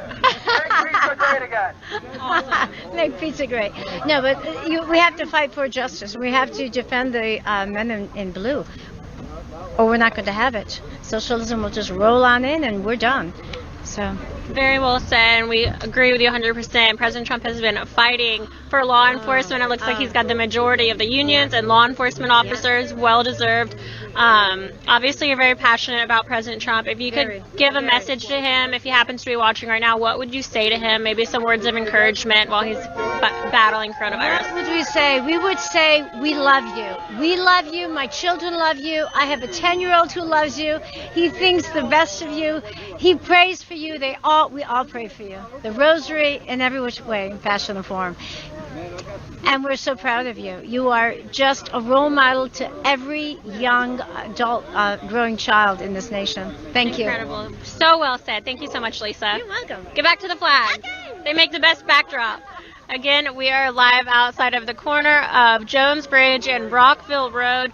Make pizza great again. Awesome. Make pizza great. No, but we have to fight for justice. We have to defend the men in blue, or we're not going to have it. Socialism will just roll on in, and we're done. So. Very well said, and we agree with you 100%. President Trump has been fighting for law enforcement. It looks like he's got the majority of the unions and law enforcement officers, well deserved. Obviously, you're very passionate about President Trump. If you could give a message to him, if he happens to be watching right now, what would you say to him? Maybe some words of encouragement while he's battling coronavirus. What would we say? We would say, we love you. We love you. My children love you. I have a 10-year-old who loves you. He thinks the best of you. He prays for you. We all pray for you. The rosary in every which way, fashion, and form. And we're so proud of you. You are just a role model to every young adult growing child in this nation. Thank you. Incredible. So well said. Thank you so much, Lisa. You're welcome. Get back to the flag. They make the best backdrop. Again, we are live outside of the corner of Jones Bridge and Rockville Road,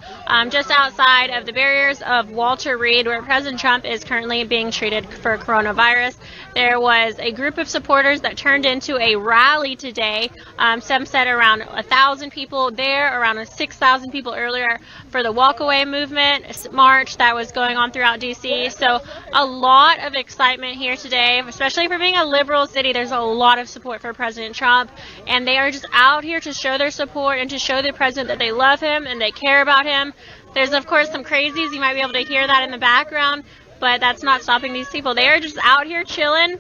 just outside of the barriers of Walter Reed, where President Trump is currently being treated for coronavirus. There was a group of supporters that turned into a rally today. Some said around 1,000 people there, around 6,000 people earlier for the walkaway movement march that was going on throughout D.C. So a lot of excitement here today, especially for being a liberal city. There's a lot of support for President Trump. And they are just out here to show their support and to show the president that they love him and they care about him. There's, of course, some crazies. You might be able to hear that in the background, but that's not stopping these people. They are just out here chilling.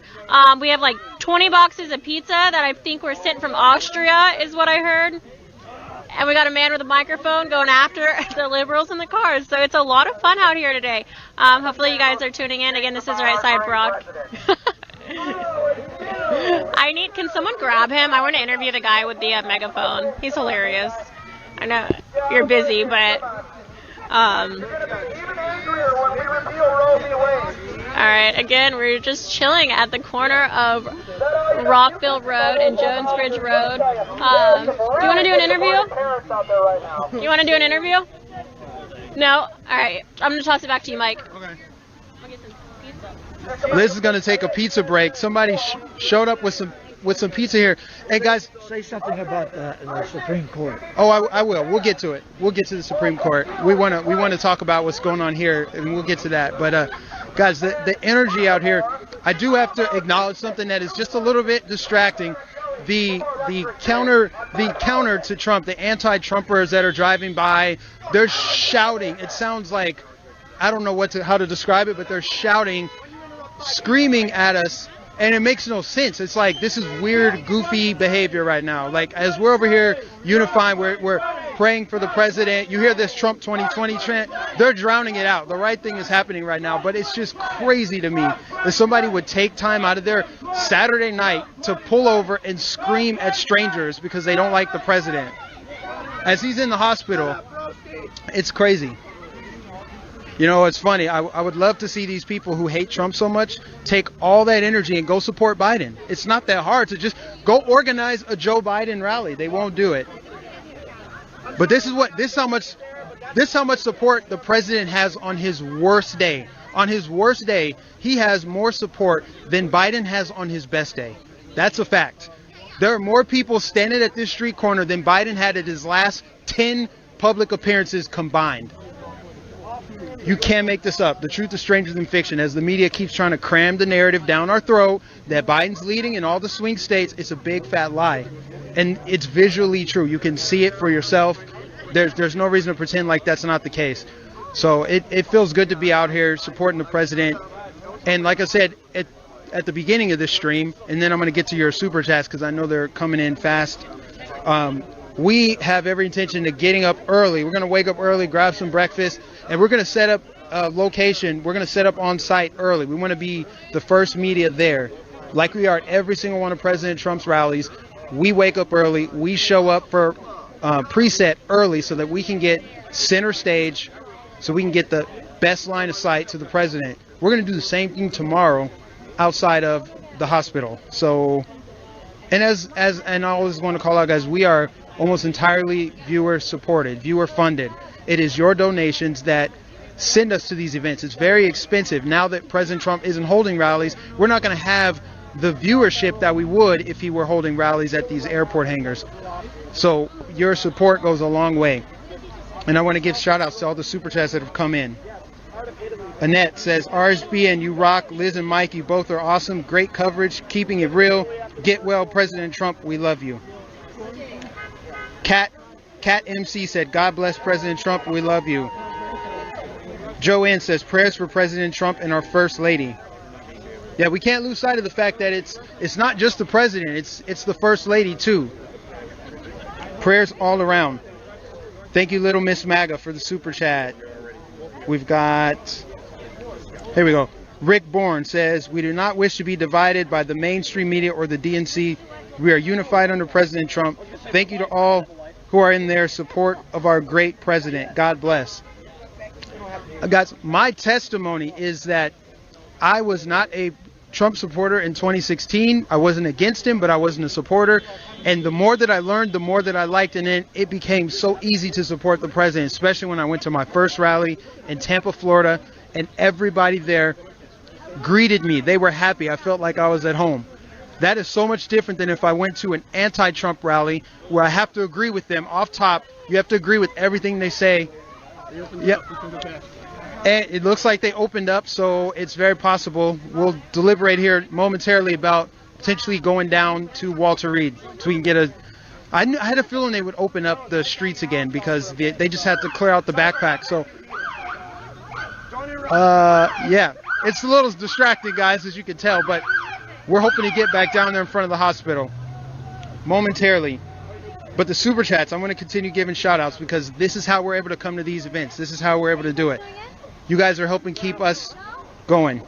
We have like 20 boxes of pizza that I think were sent from Austria, is what I heard. And we got a man with a microphone going after the liberals in the cars. So it's a lot of fun out here today. Hopefully you guys are tuning in. Again, this is Right Side Broad. Can someone grab him? I want to interview the guy with the megaphone. He's hilarious. I know you're busy, but alright, again, we're just chilling at the corner of Rockville Road and Jones Bridge Road. Do you want to do an interview? You want to do an interview? No? Alright, I'm going to toss it back to you, Mike. Okay. Liz is going to take a pizza break. Somebody showed up with some pizza here. Hey, guys. Say something about the Supreme Court. Oh, I will. We'll get to it. We'll get to the Supreme Court. We want to talk about what's going on here, and we'll get to that. But, guys, the energy out here, I do have to acknowledge something that is just a little bit distracting. the counter to Trump, the anti-Trumpers that are driving by, they're shouting. It sounds like, I don't know how to describe it, but they're shouting, screaming at us, and it makes no sense. It's like, this is weird, goofy behavior right now. Like, as we're over here unifying, we're praying for the president. You hear this Trump 2020 chant, they're drowning it out. The right thing is happening right now, but it's just crazy to me that somebody would take time out of their Saturday night to pull over and scream at strangers because they don't like the president. As he's in the hospital, it's crazy. You know, it's funny. I would love to see these people who hate Trump so much take all that energy and go support Biden. It's not that hard to just go organize a Joe Biden rally. They won't do it. But this is how much support the president has on his worst day. On his worst day, he has more support than Biden has on his best day. That's a fact. There are more people standing at this street corner than Biden had at his last 10 public appearances combined. You can't make this up. The truth is stranger than fiction. As the media keeps trying to cram the narrative down our throat that Biden's leading in all the swing states, it's a big fat lie. And it's visually true. You can see it for yourself. There's no reason to pretend like that's not the case. So it feels good to be out here supporting the president. And like I said at the beginning of this stream, and then I'm going to get to your super chats because I know they're coming in fast. We have every intention of getting up early. We're going to wake up early, grab some breakfast, and we're going to set up a location. We're going to set up on site early. We want to be the first media there, like we are at every single one of President Trump's rallies. We wake up early. We show up for preset early so that we can get center stage, so we can get the best line of sight to the president. We're going to do the same thing tomorrow outside of the hospital. So, and and I always want to call out, guys, we are almost entirely viewer supported, viewer funded. It is your donations that send us to these events. It's very expensive. Now that President Trump isn't holding rallies, we're not going to have the viewership that we would if he were holding rallies at these airport hangars. So your support goes a long way. And I want to give shout outs to all the super chats that have come in. Annette says, RSBN, you rock. Liz and Mike, you both are awesome. Great coverage, keeping it real. Get well, President Trump. We love you. Cat MC said, God bless President Trump. We love you. Joanne says, prayers for President Trump and our First Lady. Yeah, we can't lose sight of the fact that it's not just the president. It's the First Lady too. Prayers all around. Thank you, Little Miss MAGA, for the super chat. We've got, here we go. Rick Bourne says, we do not wish to be divided by the mainstream media or the DNC. We are unified under President Trump. Thank you to all who are in their support of our great president. God bless. Guys, my testimony is that I was not a Trump supporter in 2016. I wasn't against him, but I wasn't a supporter. And the more that I learned, the more that I liked, and then it became so easy to support the president, especially when I went to my first rally in Tampa, Florida, and everybody there greeted me. They were happy. I felt like I was at home. That is so much different than if I went to an anti-Trump rally where I have to agree with them off top. You have to agree with everything they say. Yep. And it looks like they opened up, so it's very possible. We'll deliberate here momentarily about potentially going down to Walter Reed so we can get a... I had a feeling they would open up the streets again because they just had to clear out the backpack. So, yeah, it's a little distracting, guys, as you can tell, but we're hoping to get back down there in front of the hospital momentarily. But the super chats, I'm going to continue giving shout outs because this is how we're able to come to these events. This is how we're able to do it. You guys are helping keep us going.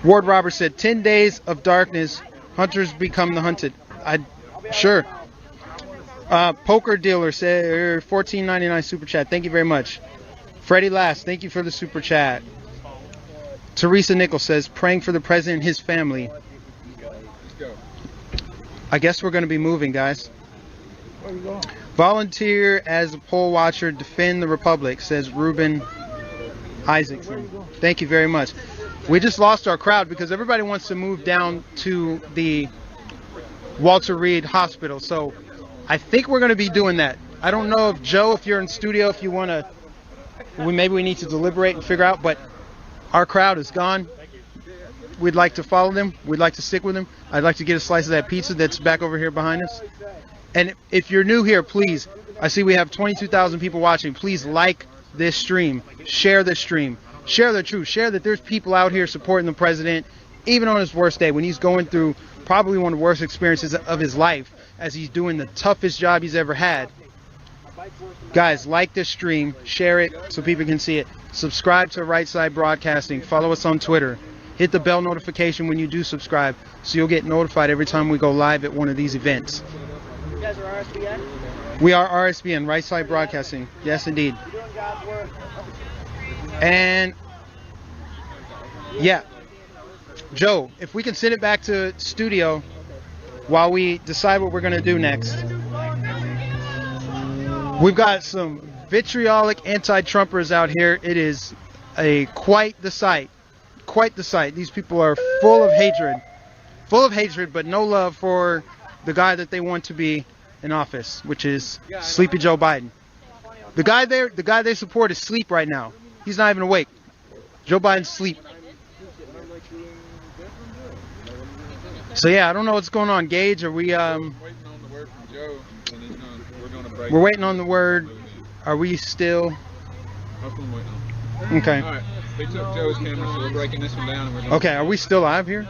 Ward Roberts said, 10 days of darkness, hunters become the hunted. Sure. Poker Dealer said, $14.99 super chat. Thank you very much. Freddie Last, thank you for the super chat. Teresa Nichols says, praying for the president and his family. I guess we're going to be moving, guys. Where are you going? Volunteer as a poll watcher, defend the republic, says Ruben Isaacson. Thank you very much. We just lost our crowd because everybody wants to move down to the Walter Reed Hospital. So I think we're going to be doing that. I don't know if Joe, if you're in studio, if you want to, maybe we need to deliberate and figure out, but our crowd is gone. we'd like to follow them. We'd like to stick with them. I'd like to get a slice of that pizza that's back over here behind us. And if you're new here, please, I see we have 22,000 people watching. Please like this stream. Share this stream. Share the truth. Share that there's people out here supporting the president, even on his worst day, when he's going through probably one of the worst experiences of his life, as he's doing the toughest job he's ever had. Guys, like this stream. Share it so people can see it. Subscribe to Right Side Broadcasting. Follow us on Twitter. Hit the bell notification when you do subscribe so you'll get notified every time we go live at one of these events. You guys are RSBN? We are RSBN, Right Side Broadcasting. Yes, indeed. You're doing God's work. And, yeah. Joe, if we can send it back to studio while we decide what we're going to do next. We've got some vitriolic anti-Trumpers out here. It is quite the sight. Quite the sight. These people are full of hatred, but no love for the guy that they want to be in office, which is Sleepy Joe Biden. The guy they support is asleep right now. He's not even awake. Joe Biden's asleep. So yeah, I don't know what's going on. Gage, are we Waiting on the word from Joe, and we're going to break. We're waiting on the word. Are we still? That's what I'm waiting on. Okay. All right. They took Joe's camera, so we're breaking this one down, and we're going. Okay, are we still live here?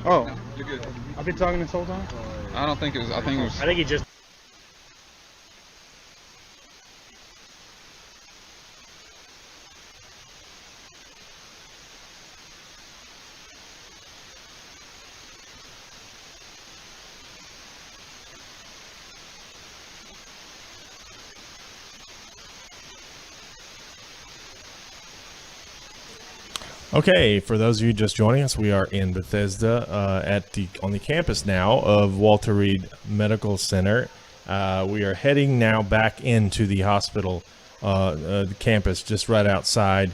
Oh, You're good. I've been talking this whole time? I don't think it was. I think it was. I think he just. Okay, for those of you just joining us, we are in Bethesda on the campus now of Walter Reed Medical Center. We are heading now back into the hospital the campus, just right outside.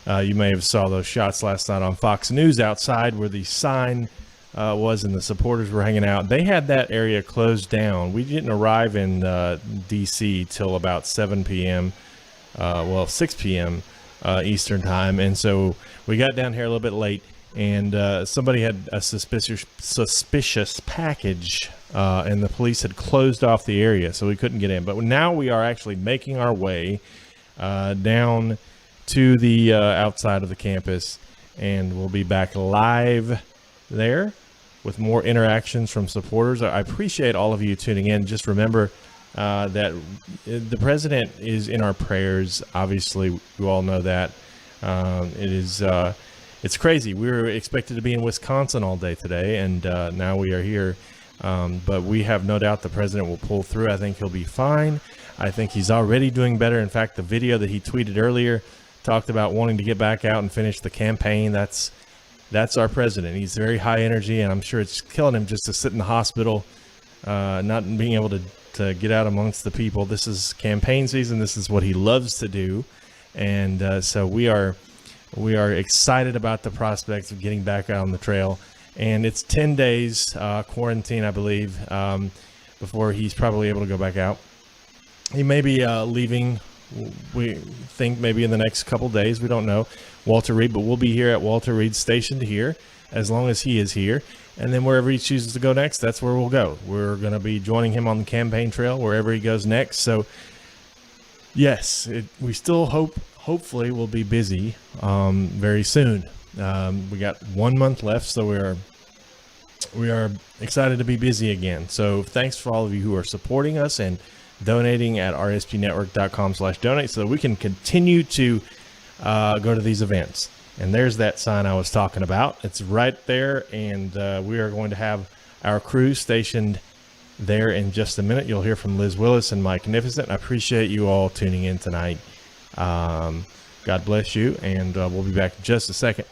You may have saw those shots last night on Fox News outside where the sign was and the supporters were hanging out. They had that area closed down. We didn't arrive in D.C. till about 7 p.m., 6 p.m. Eastern time, and so we got down here a little bit late, and somebody had a suspicious package, and the police had closed off the area, so we couldn't get in. But now we are actually making our way down to the outside of the campus, and we'll be back live there with more interactions from supporters. I appreciate all of you tuning in. Just remember that the president is in our prayers. Obviously, you all know that. It's crazy. We were expected to be in Wisconsin all day today, and now we are here. But we have no doubt the president will pull through. I think he'll be fine. I think he's already doing better. In fact, the video that he tweeted earlier talked about wanting to get back out and finish the campaign. That's our president. He's very high energy, and I'm sure it's killing him just to sit in the hospital, not being able to get out amongst the people. This is campaign season. This is what he loves to do. And so we are excited about the prospects of getting back out on the trail. And it's 10 days quarantine, I believe, before he's probably able to go back out. He may be leaving, we think, maybe in the next couple days. We don't know. Walter Reed, but we'll be here at Walter Reed stationed here as long as he is here. And then wherever he chooses to go next, that's where we'll go. We're going to be joining him on the campaign trail wherever he goes next. So, yes, we still hopefully we'll be busy very soon. We got 1 month left, so we are excited to be busy again. So thanks for all of you who are supporting us and donating at rspnetwork.com/donate so that we can continue to go to these events. And there's that sign I was talking about. It's right there, and we are going to have our crew stationed there in just a minute. You'll hear from Liz Willis and Mike Magnificent. I appreciate you all tuning in tonight. God bless you, and we'll be back in just a second.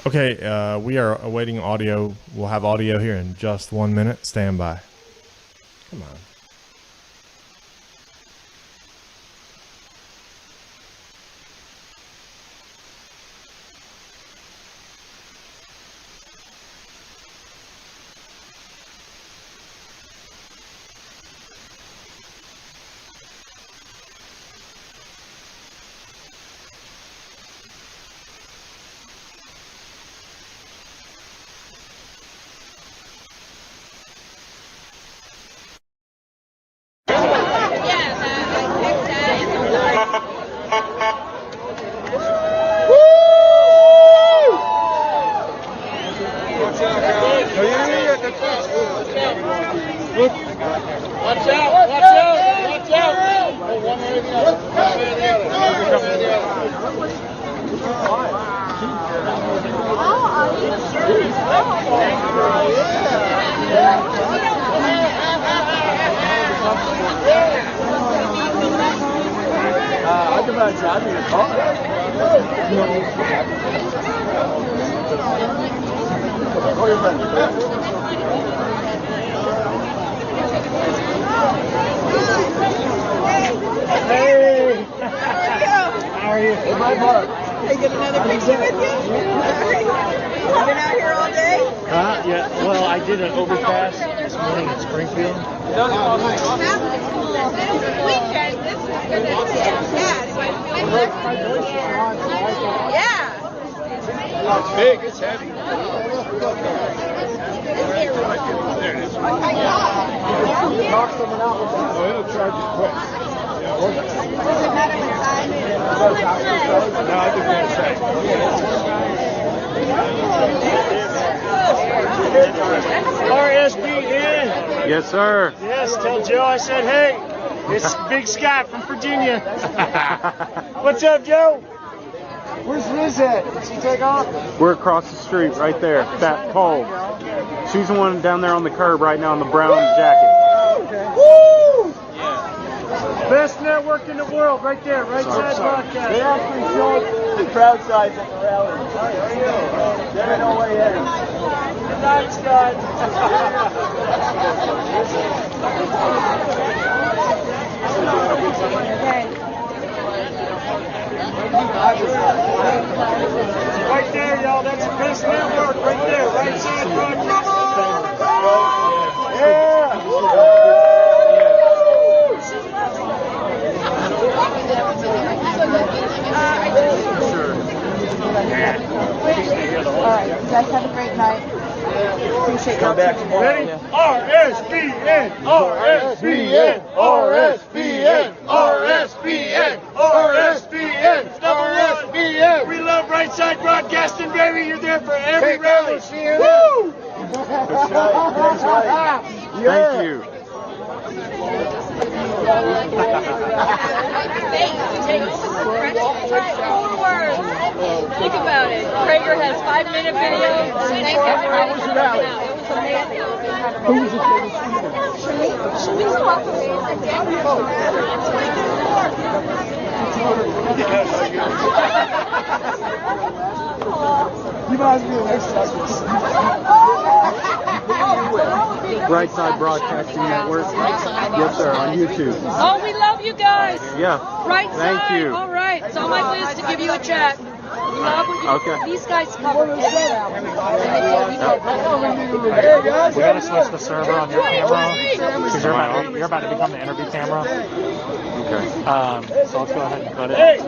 Okay, we are awaiting audio. We'll have audio here in just 1 minute. Stand by. Come on. Watch out! Watch out! Watch out! One way or the other. One way or the other. One way or the Hey! How are you? Hey, my Mark. Can I get another picture with you? You've been out here all day? Yeah. Well, I did an overpass this morning in Springfield. Weekend. This is good. Yeah. It's big. It's heavy. Knock someone out. Oh, it'll charge you quick. Does it matter what size? No, I think that's safe. RSBN. Yes, sir. Yes, tell Joe I said, hey, it's Big Scott from Virginia. What's up, Joe? Where's Liz at? Did she take off? We're across the street right there, that pole. She's the one down there on the curb right now in the brown jacket. Woo! Best network in the world, right there, right side broadcast. They actually showed the crowd size at the rally. They're no way in. Good night, Scott. Right there, y'all. That's the best network right there. Right side broadcast. All right, you guys have a great night. Appreciate Come back tomorrow. Ready? RSBN! RSBN! RSBN! RSBN! RSBN! RSBN! We love Right Side Broadcasting, baby. You're there for every rally. Woo! That's right. Thank you. Think about it. Prager has 5-minute videos. How was your rally? Who was your favorite You guys do the next Right Side Broadcasting Network. Yes, sir, on YouTube. Oh, we love you guys. Yeah. Right Thank side. you. All right. It's on my list to give you a check. We love what you Okay. These guys cover it. We gotta switch the server on your camera because you're about to become the interview camera. Okay. So let's go ahead and cut it. Hey!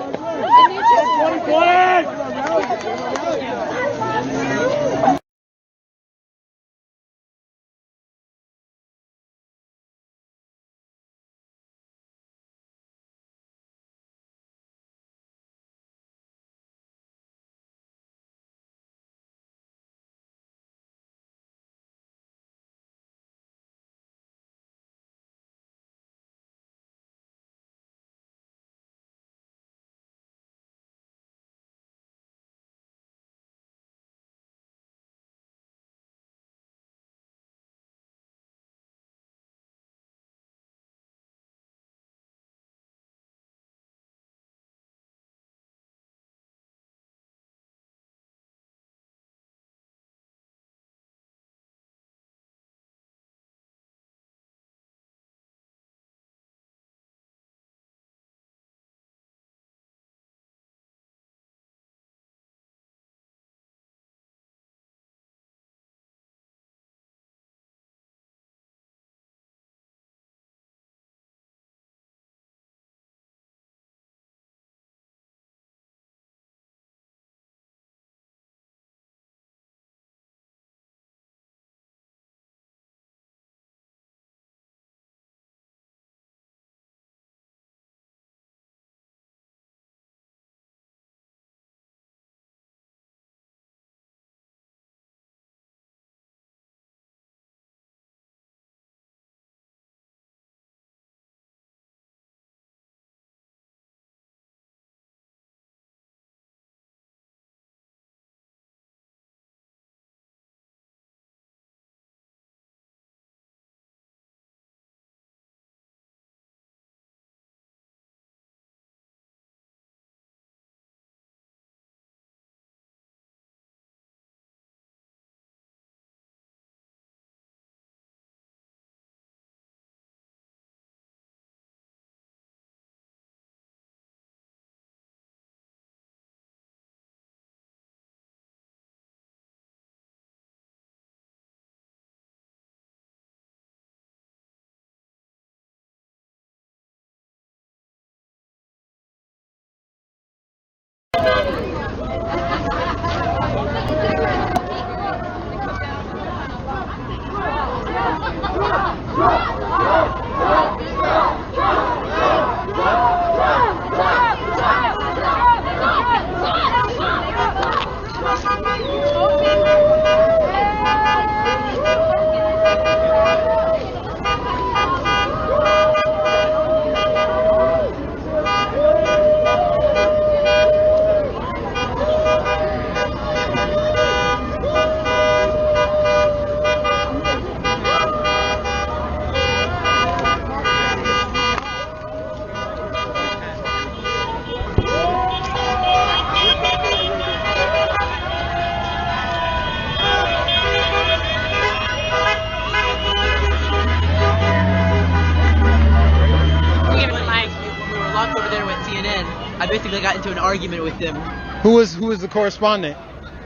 I basically got into an argument with them. Who was the correspondent?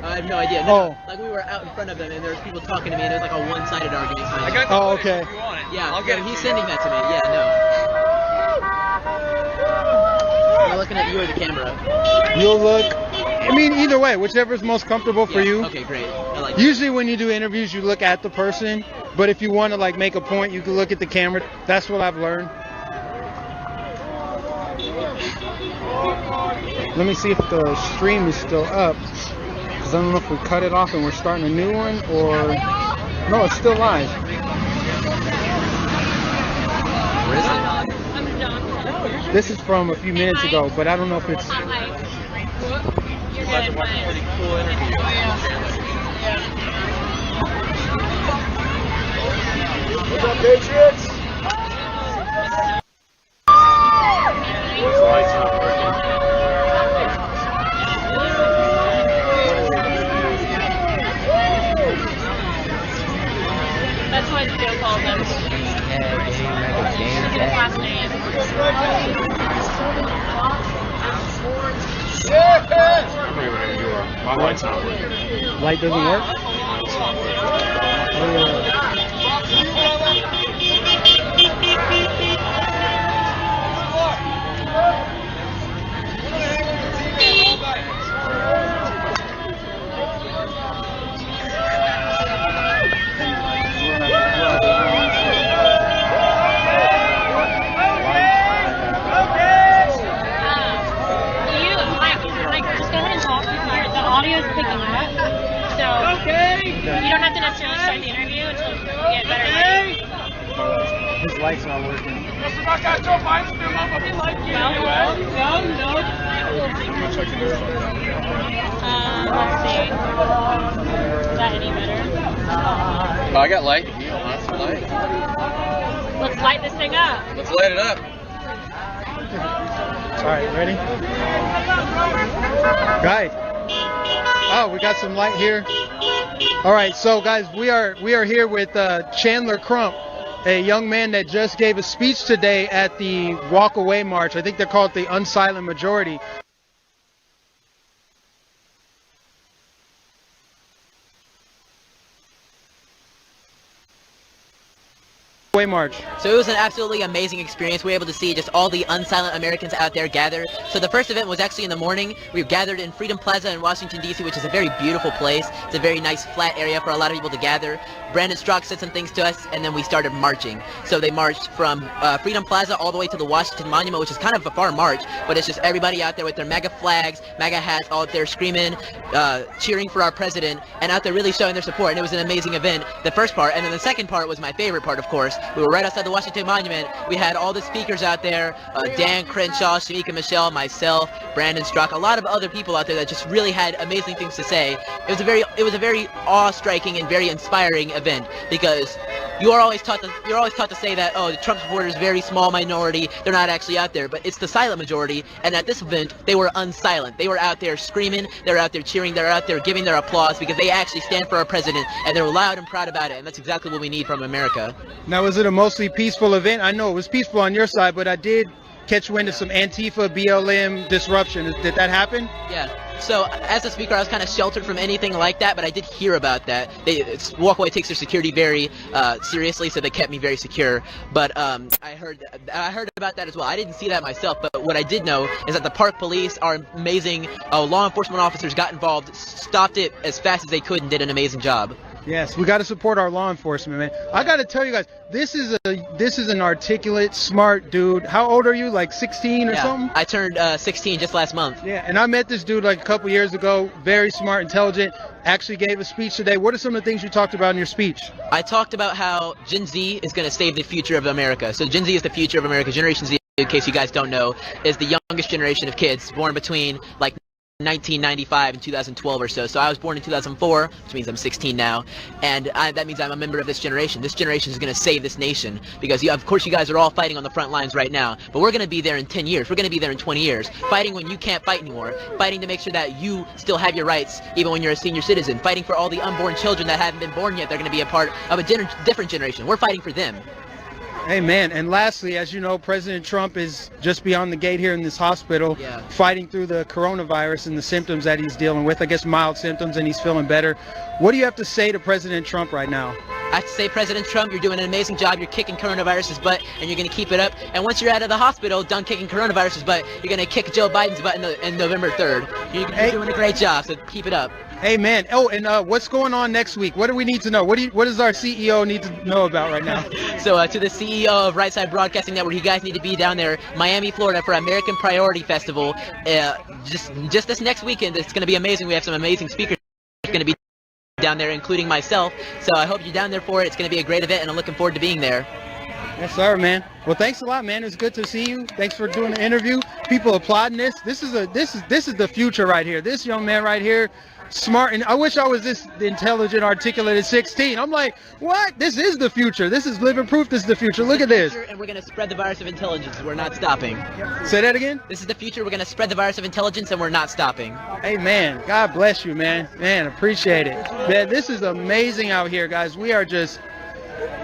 I have no idea. No, like we were out in front of them, and there was people talking to me, and it was like a one-sided argument. So I got the footage okay. if you want it. Yeah, I'll get so it he's to you. sending that to me. Yeah, no. I'm looking at you or the camera. You'll look. I mean, either way, whichever is most comfortable for you. Okay, great. I like Usually, when you do interviews, you look at the person. But if you want to like make a point, you can look at the camera. That's what I've learned. Let me see if the stream is still up. Because I don't know if we cut it off and we're starting a new one or... No, it's still live. Where is it? This is from a few minutes ago, but I don't know if it's... What's up, Patriots? Lights not working. That's what Joe called them. Last name. My light's not working. Light doesn't work? Audio is picking up, so you don't have to necessarily start the interview until you get better lighting. His light's not working. Let's see. Is that any better? I got light. You don't want some light? Let's light this thing up. Let's light it up. All right, ready? Guys. Oh, we got some light here. All right, so guys, we are here with Chandler Crump, a young man that just gave a speech today at the Walk Away March. I think they're called the Unsilent Majority. Away March. So it was an absolutely amazing experience. We were able to see just all the unsilent Americans out there gather. So the first event was actually in the morning. We gathered in Freedom Plaza in Washington, D.C., which is a very beautiful place. It's a very nice flat area for a lot of people to gather. Brandon Strzok said some things to us, and then we started marching. So they marched from Freedom Plaza all the way to the Washington Monument, which is kind of a far march, but it's just everybody out there with their MAGA flags, MAGA hats, all out there screaming, cheering for our president, and out there really showing their support. And it was an amazing event, the first part. And then the second part was my favorite part, of course. We were right outside the Washington Monument. We had all the speakers out there, Dan Crenshaw, Shamika Michelle, myself, Brandon Strzok, a lot of other people out there that just really had amazing things to say. It was a very awe-striking and very inspiring event, because you're always taught to say that, oh, the Trump supporters, very small minority, they're not actually out there, but it's the silent majority. And at this event, they were unsilent. They were out there screaming, they were out there cheering, they were out there giving their applause, because they actually stand for our president, and they're loud and proud about it. And that's exactly what we need from America. Now, was it a mostly peaceful event? I know it was peaceful on your side, but I did catch wind of some Antifa, BLM disruption. Did that happen? Yeah. So as a speaker, I was kind of sheltered from anything like that, but I did hear about that. Walkaway takes their security very seriously, so they kept me very secure. But I heard about that as well. I didn't see that myself, but what I did know is that the park police are amazing. Law enforcement officers got involved, stopped it as fast as they could, and did an amazing job. Yes, we got to support our law enforcement, man. I got to tell you guys, this is an articulate, smart dude. How old are you? Like 16 or something? I turned 16 just last month. Yeah, and I met this dude like a couple years ago. Very smart, intelligent. Actually gave a speech today. What are some of the things you talked about in your speech? I talked about how Gen Z is going to save the future of America. So Gen Z is the future of America. Generation Z, in case you guys don't know, is the youngest generation of kids born between like 1995 and 2012 or so. So I was born in 2004, which means I'm 16 now, and that means I'm a member of this generation. This generation is going to save this nation because, of course, you guys are all fighting on the front lines right now, but we're going to be there in 10 years. We're going to be there in 20 years, fighting when you can't fight anymore, fighting to make sure that you still have your rights even when you're a senior citizen, fighting for all the unborn children that haven't been born yet. They're going to be a part of a different generation. We're fighting for them. Amen. And lastly, as you know, President Trump is just beyond the gate here in this hospital, fighting through the coronavirus and the symptoms that he's dealing with. I guess mild symptoms, and he's feeling better. What do you have to say to President Trump right now? I have to say, President Trump, you're doing an amazing job. You're kicking coronavirus's butt, and you're going to keep it up. And once you're out of the hospital, done kicking coronavirus's butt, you're going to kick Joe Biden's butt in November 3rd. You're doing a great job, so keep it up. Amen. Oh, and what's going on next week? What do we need to know? What does our CEO need to know about right now? So to the CEO of Right Side Broadcasting Network, you guys need to be down there, Miami, Florida, for American Priority Festival. Just this next weekend, it's going to be amazing. We have some amazing speakers going to be down there, including myself. So I hope you're down there for it. It's going to be a great event, and I'm looking forward to being there. Yes, sir, man. Well, thanks a lot, man. It's good to see you. Thanks for doing the interview. People applauding this. This is the future right here. This young man right here, smart, and I wish I was this intelligent, articulate at 16. I'm like, what? This is the future. This is living proof. This is the future. Look at this. And we're going to spread the virus of intelligence. We're not stopping. Say that again? This is the future. We're going to spread the virus of intelligence, and we're not stopping. Hey, man. God bless you, man. Man, appreciate it. Man, this is amazing out here, guys. We are just...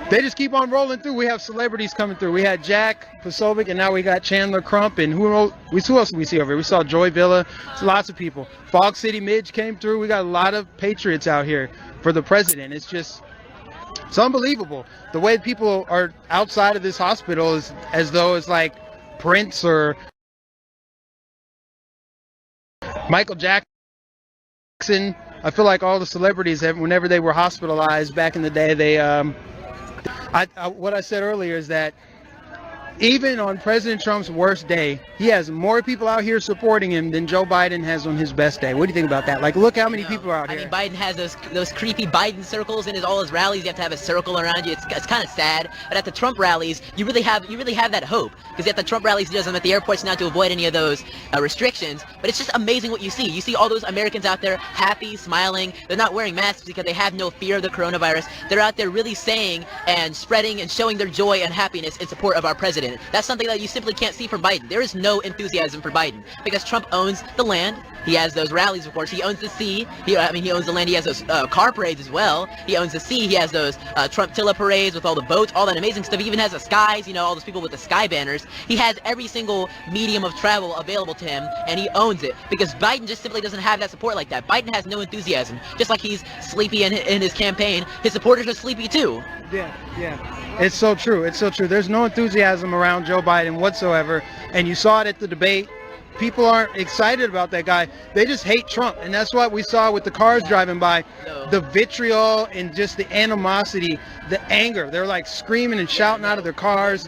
They just keep on rolling through. We have celebrities coming through. We had Jack Posobiec, and now we got Chandler Crump, and who else did we see over here? We saw Joy Villa. It's lots of people. Fog City Midge came through. We got a lot of patriots out here for the president. It's unbelievable. The way people are outside of this hospital is as though it's like Prince or Michael Jackson. I feel like all the celebrities, whenever they were hospitalized back in the day, they what I said earlier is that even on President Trump's worst day, he has more people out here supporting him than Joe Biden has on his best day. What do you think about that? Like, look how many people are out here. I mean, Biden has those creepy Biden circles in all his rallies. You have to have a circle around you. It's kind of sad. But at the Trump rallies, you really have that hope, because at the Trump rallies, he does them at the airports now to avoid any of those restrictions. But it's just amazing what you see. You see all those Americans out there happy, smiling. They're not wearing masks because they have no fear of the coronavirus. They're out there really saying and spreading and showing their joy and happiness in support of our president. That's something that you simply can't see from Biden. There is no enthusiasm for Biden because Trump owns the land. He has those rallies, of course. He owns the sea. He owns the land. He has those car parades as well. He owns the sea. He has those Trumptilla parades with all the boats, all that amazing stuff. He even has the skies, all those people with the sky banners. He has every single medium of travel available to him, and he owns it because Biden just simply doesn't have that support like that. Biden has no enthusiasm. Just like he's sleepy in his campaign, his supporters are sleepy too. Yeah. It's so true. It's so true. There's no enthusiasm around Joe Biden whatsoever, and you saw it at the debate. People aren't excited about that guy. They just hate Trump, and that's what we saw with the cars driving by. The vitriol and just the animosity, the anger. They're like screaming and shouting out of their cars.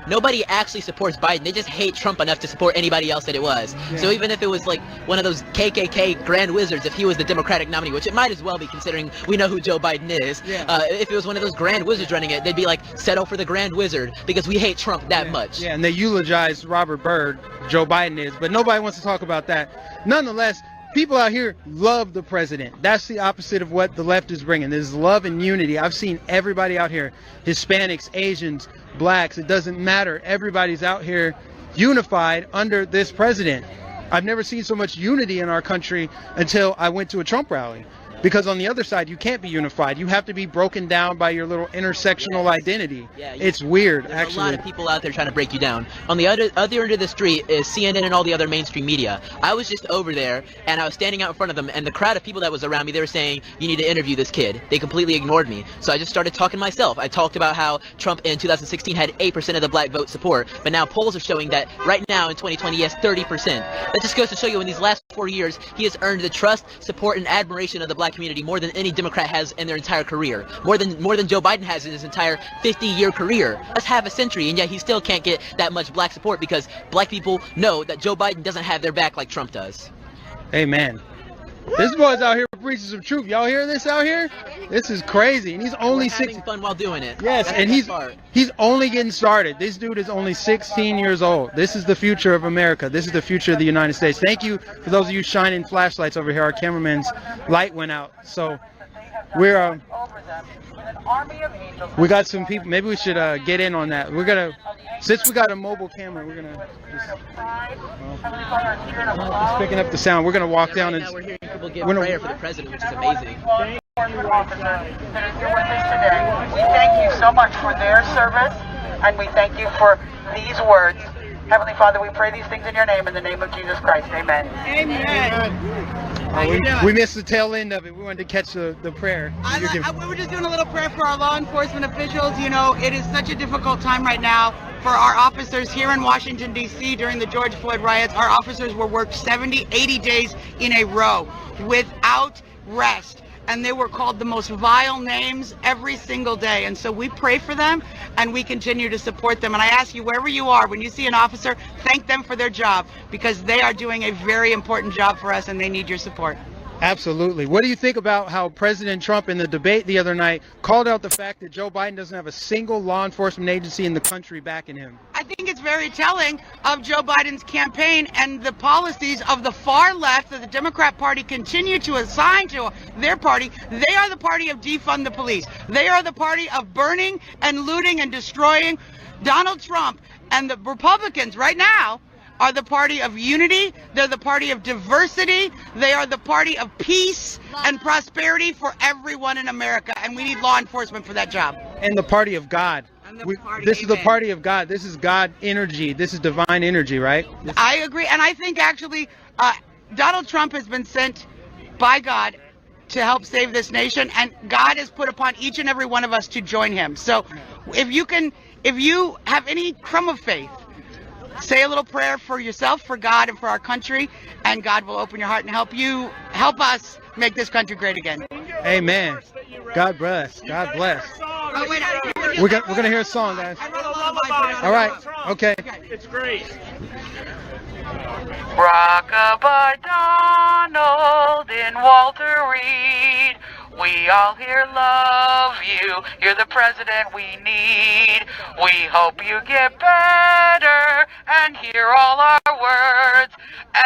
Nobody actually supports Biden. They just hate Trump enough to support anybody else that it was. Yeah. So even if it was like one of those KKK Grand Wizards, if he was the Democratic nominee, which it might as well be considering we know who Joe Biden is, if it was one of those Grand Wizards running it, they'd be like, settle for the Grand Wizard because we hate Trump that much. Yeah, and they eulogize Robert Byrd, Joe Biden is, but nobody wants to talk about that. Nonetheless, people out here love the president. That's the opposite of what the left is bringing. There's love and unity. I've seen everybody out here, Hispanics, Asians, blacks, it doesn't matter. Everybody's out here unified under this president. I've never seen so much unity in our country until I went to a Trump rally. because on the other side you can't be unified. You have to be broken down by your little intersectional identity. Yeah, it's weird, There's actually. a lot of people out there trying to break you down. On the other end of the street is CNN and all the other mainstream media. I was just over there, and I was standing out in front of them, and the crowd of people that was around me, they were saying, you need to interview this kid. They completely ignored me. So I just started talking myself. I talked about how Trump in 2016 had 8% of the black vote support, but now polls are showing that right now in 2020 he has 30%. That just goes to show you in these last 4 years, he has earned the trust, support, and admiration of the black community more than any Democrat has in their entire career. More than Joe Biden has in his entire 50-year career. That's half a century, and yet he still can't get that much black support because black people know that Joe Biden doesn't have their back like Trump does. Amen. This boy's out here preaching some truth. Y'all hear this out here? This is crazy, and he's only having fun while doing it. Yes, That's and the best part. he's only getting started. This dude is only 16 years old. This is the future of America. This is the future of the United States. Thank you for those of you shining flashlights over here. Our cameraman's light went out, so we're we got some people. Maybe we should get in on that. We're gonna, since we got a mobile camera, we're gonna just picking up the sound. We're gonna walk down and we're hearing people give prayer for the president, which is amazing. Officers that are here with us today. We thank you so much for their service, and we thank you for these words. Heavenly Father, we pray these things in your name, in the name of Jesus Christ. Amen. we missed the tail end of it. We wanted to catch the prayer. We were just doing a little prayer for our law enforcement officials. You know, it is such a difficult time right now for our officers here in Washington, D.C. during the George Floyd riots. Our officers were worked 70, 80 days in a row without rest. And they were called the most vile names every single day. And so we pray for them and we continue to support them. And I ask you, wherever you are, when you see an officer, thank them for their job, because they are doing a very important job for us and they need your support. Absolutely. What do you think about how President Trump in the debate the other night called out the fact that Joe Biden doesn't have a single law enforcement agency in the country backing him? I think it's very telling of Joe Biden's campaign and the policies of the far left that the Democrat Party continue to assign to their party. They are the party of defund the police. They are the party of burning and looting and destroying. Donald Trump and the Republicans right now are the party of unity. They're the party of diversity. They are the party of peace and prosperity for everyone in America. And we need law enforcement for that job. And the party of God. This is the party of God. This is God energy. This is divine energy, right? I agree. And I think actually Donald Trump has been sent by God to help save this nation. And God has put upon each and every one of us to join him. So if you have any crumb of faith, say a little prayer for yourself, for God, and for our country, and God will open your heart and help us make this country great again. Amen. God bless. God bless. We're gonna hear a song, guys. All right. Okay. It's great. Rockabye Donald and Walter Reed, we all here love you. You're the president we need. We hope you get better and hear all our words,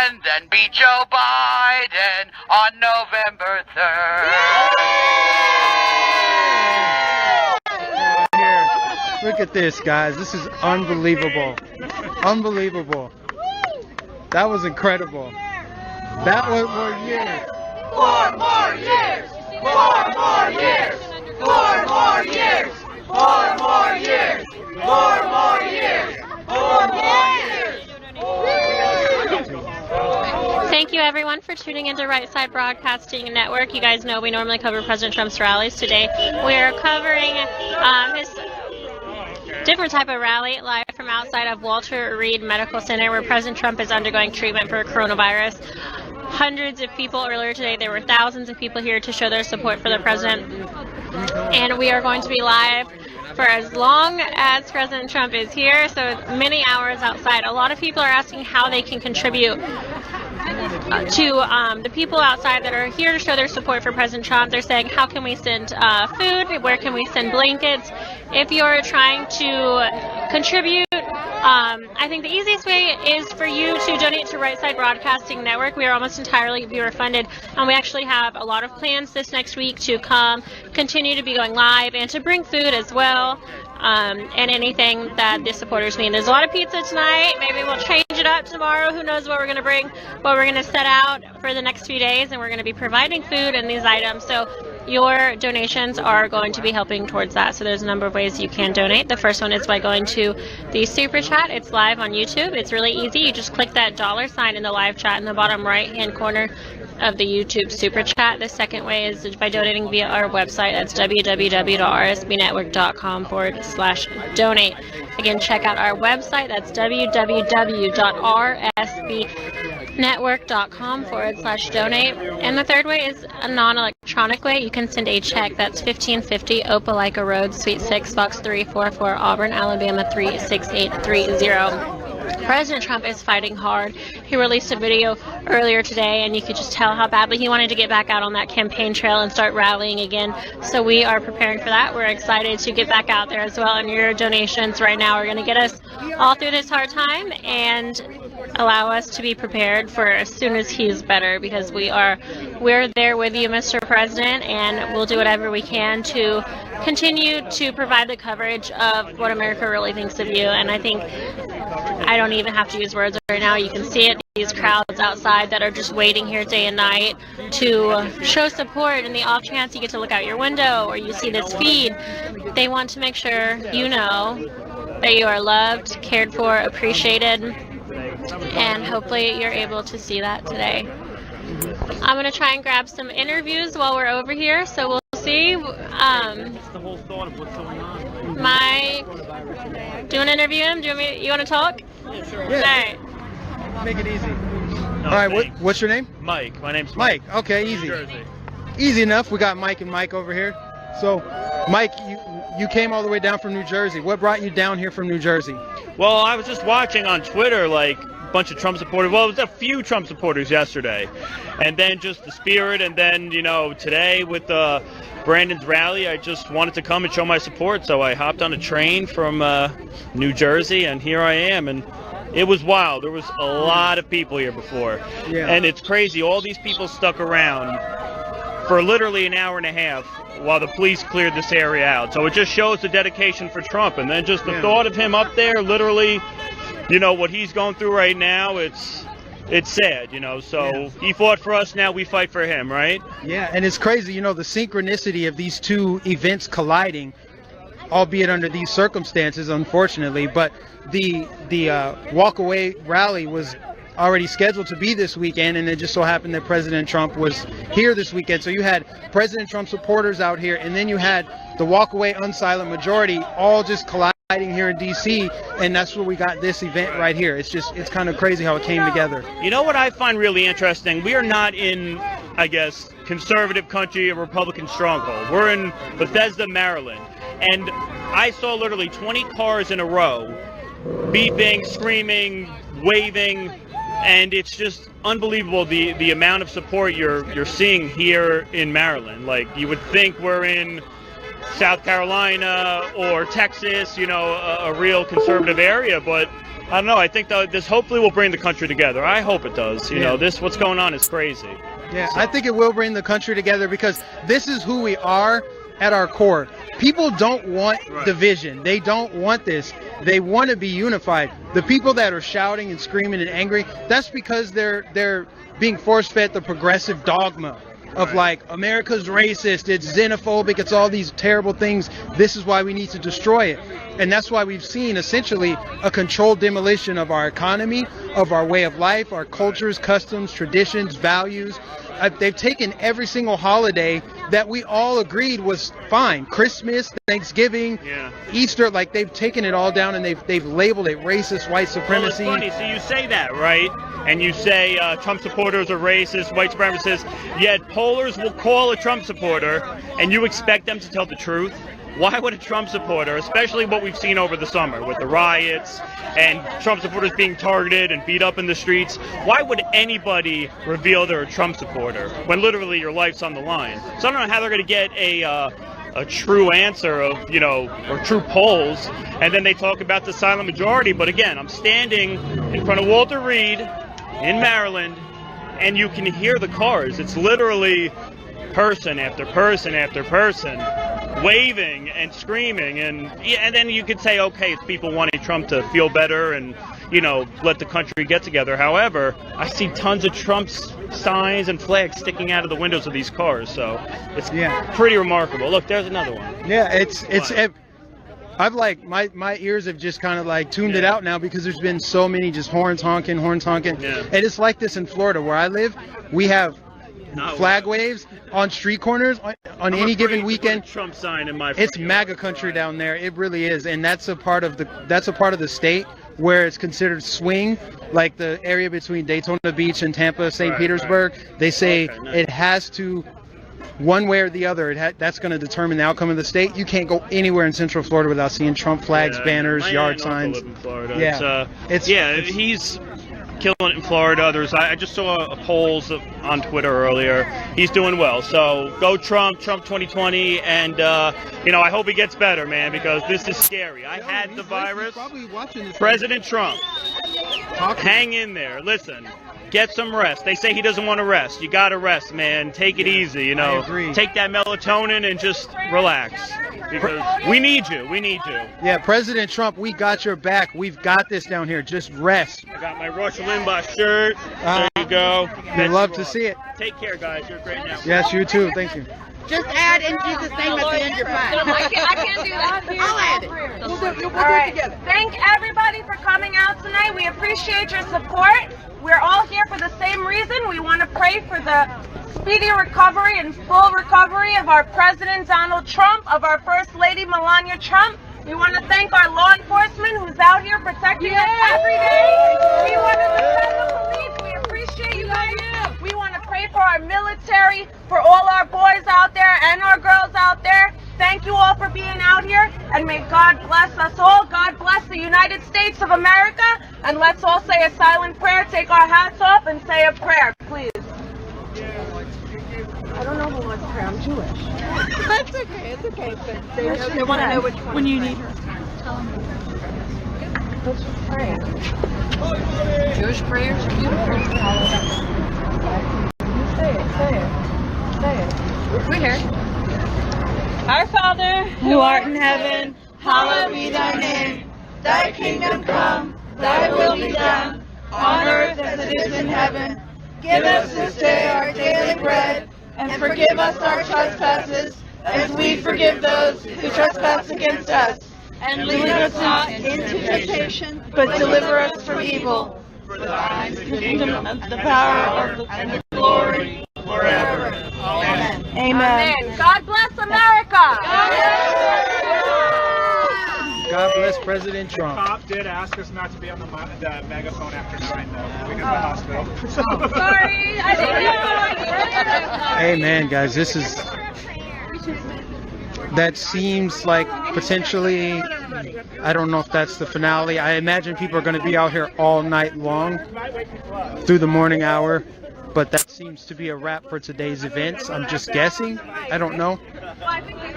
and then beat Joe Biden on November 3rd. Look at this, guys. This is unbelievable. Unbelievable. That was incredible. That was more years. 4 more years! 4 more years! 4 more years! 4 more years! 4 more years! 4 more years! Thank you, everyone, for tuning into Right Side Broadcasting Network. You guys know we normally cover President Trump's rallies. Today we are covering his different type of rally live from outside of Walter Reed Medical Center, where President Trump is undergoing treatment for coronavirus. Hundreds of people earlier today. There were thousands of people here to show their support for the president. And we are going to be live for as long as President Trump is here, so many hours outside. A lot of people are asking how they can contribute to the people outside that are here to show their support for President Trump. They're saying, how can we send food? Where can we send blankets? If you're trying to contribute, I think the easiest way is for you to donate to Right Side Broadcasting Network. We are almost entirely viewer funded, and we actually have a lot of plans this next week to continue to be going live and to bring food as well, and anything that the supporters need. There's a lot of pizza tonight. Maybe we'll change it up tomorrow. Who knows what we're going to bring, but we're going to set out for the next few days, and we're going to be providing food and these items. So your donations are going to be helping towards that. So there's a number of ways you can donate. The first one is by going to the Super Chat. It's live on YouTube. It's really easy. You just click that $sign in the live chat in the bottom right-hand corner of the YouTube Super Chat. The second way is by donating via our website. That's www.rsbnetwork.com/donate. Again, check out our website. That's www.rsbnetwork.com/donate. And the third way is a non-electronic way. You can send a check. That's 1550 Opelika Road, Suite 6, Box 344, Auburn, Alabama 36830. President Trump is fighting hard. He released a video earlier today, and you could just tell how badly he wanted to get back out on that campaign trail and start rallying again. So we are preparing for that. We're excited to get back out there as well, and your donations right now are going to get us all through this hard time and allow us to be prepared for as soon as he's better, because we're there with you, Mr. President, and we'll do whatever we can to continue to provide the coverage of what America really thinks of you. And I think I don't even have to use words right now. You can see it, these crowds outside that are just waiting here day and night to show support. In the off chance you get to look out your window or you see this feed, they want to make sure you know that you are loved, cared for, appreciated, and hopefully you're able to see that today. I'm going to try and grab some interviews while we're over here, so we'll see. Mike, do you want to interview him? You want to talk? Yeah, sure. Yeah. All right. Make it easy. All right, what's your name? Mike. My name's Mike. Okay, easy. New Jersey. Easy enough. We got Mike and Mike over here. So, Mike, you came all the way down from New Jersey. What brought you down here from New Jersey? Well, I was just watching on Twitter, like, a bunch of Trump supporters. Well, it was a few Trump supporters yesterday. And then just the spirit, and then, today with Brandon's rally, I just wanted to come and show my support. So I hopped on a train from New Jersey, and here I am. And it was wild. There was a lot of people here before. Yeah. And it's crazy. All these people stuck around for literally an hour and a half while the police cleared this area out. So it just shows the dedication for Trump. And then just the thought of him up there, literally, what he's going through right now, it's sad, So he fought for us, now we fight for him, right? Yeah, and it's crazy, the synchronicity of these two events colliding, albeit under these circumstances, unfortunately. But the walk-away rally was already scheduled to be this weekend, and it just so happened that President Trump was here this weekend. So you had President Trump supporters out here, and then you had the walk-away unsilent majority all just colliding here in D.C., and that's where we got this event right here. It's kind of crazy how it came together. You know what I find really interesting? We are not in, I guess, conservative country, a Republican stronghold. We're in Bethesda, Maryland, and I saw literally 20 cars in a row, beeping, screaming, waving, and it's just unbelievable the amount of support you're seeing here in Maryland. Like, you would think we're in South Carolina or Texas, a real conservative area, but I don't know. I think that this hopefully will bring the country together. I hope it does. What's going on is crazy. Yeah, I think it will bring the country together, because this is who we are at our core. People don't want division. They don't want this. They want to be unified. The people that are shouting and screaming and angry, that's because they're being force-fed the progressive dogma of like, America's racist, it's xenophobic, it's all these terrible things. This is why we need to destroy it. And that's why we've seen essentially a controlled demolition of our economy, of our way of life, our cultures, customs, traditions, values. They've taken every single holiday that we all agreed was fine. Christmas, Thanksgiving, Easter, like they've taken it all down, and they've labeled it racist, white supremacy. Well, it's funny. So you say that, right? And you say Trump supporters are racist, white supremacists, yet pollers will call a Trump supporter, and you expect them to tell the truth? Why would a Trump supporter, especially what we've seen over the summer with the riots and Trump supporters being targeted and beat up in the streets, why would anybody reveal they're a Trump supporter when literally your life's on the line? So I don't know how they're going to get a true answer of, or true polls, and then they talk about the silent majority. But again, I'm standing in front of Walter Reed in Maryland, and you can hear the cars. It's literally person after person after person waving and screaming, and then you could say, okay, it's people wanting Trump to feel better and let the country get together. However, I see tons of Trump signs and flags sticking out of the windows of these cars, so it's pretty remarkable. Look, there's another one. Yeah, I've my ears have just kind of like tuned it out now because there's been so many just horns honking. Yeah. And it's like this in Florida where I live. We have flag waves on street corners on any given weekend. Trump sign in my It's MAGA country down there. It really is, and that's a part of the state where it's considered swing, like the area between Daytona Beach and Tampa, St. Petersburg. They say it has to. One way or the other, that's going to determine the outcome of the state. You can't go anywhere in Central Florida without seeing Trump flags, banners, yard signs. Live in Florida. Yeah, he's killing it in Florida. I just saw a polls on Twitter earlier. He's doing well. So go Trump 2020, and I hope he gets better, man, because this is scary. I had the virus. President Trump, hang in there. Listen. Get some rest. They say he doesn't want to rest. You got to rest, man. Take it easy, I agree. Take that melatonin and just relax. Because we need you. We need you. Yeah, President Trump, we got your back. We've got this down here. Just rest. I got my Rush Limbaugh shirt. There you go. We'd love to see it. Take care, guys. You're great now. Yes, you too. Thank you. Just add in Jesus' name at the end of your file. I can't do that. I'll add it. We'll do All right. it together. Thank everybody for coming out tonight. We appreciate your support. We're all here for the same reason. We want to pray for the speedy recovery and full recovery of our President Donald Trump, of our First Lady Melania Trump. We want to thank our law enforcement who's out here protecting us every day. We want to defend the police. We appreciate you guys. We want to pray for our military, for all our boys out there and our girls out there. Thank you all for being out here, and may God bless us all. God bless the United States of America, and let's all say a silent prayer, take our hats off, and say a prayer, please. I don't know who wants prayer. I'm Jewish. That's okay. It's okay. But they want to know which one. When you need her. Let's pray. Jewish prayers are beautiful. Say it. We're here. Our Father, Who art in heaven, hallowed be thy name. Thy kingdom come, thy will be done, on earth as it is in heaven. Give us this day our daily bread, and forgive us our trespasses, as we forgive those who trespass against us. And lead us not into temptation, but deliver us from evil. For thine is the kingdom, the power, and the glory, forever. Amen. Amen. God bless America. God bless President Trump. Cop did ask us not to be on the megaphone after 9, though. We got the hospital. Sorry, I didn't know. Amen, guys. That seems like potentially, I don't know if that's the finale. I imagine people are going to be out here all night long through the morning hour, but that seems to be a wrap for today's events. I'm just guessing. I don't know.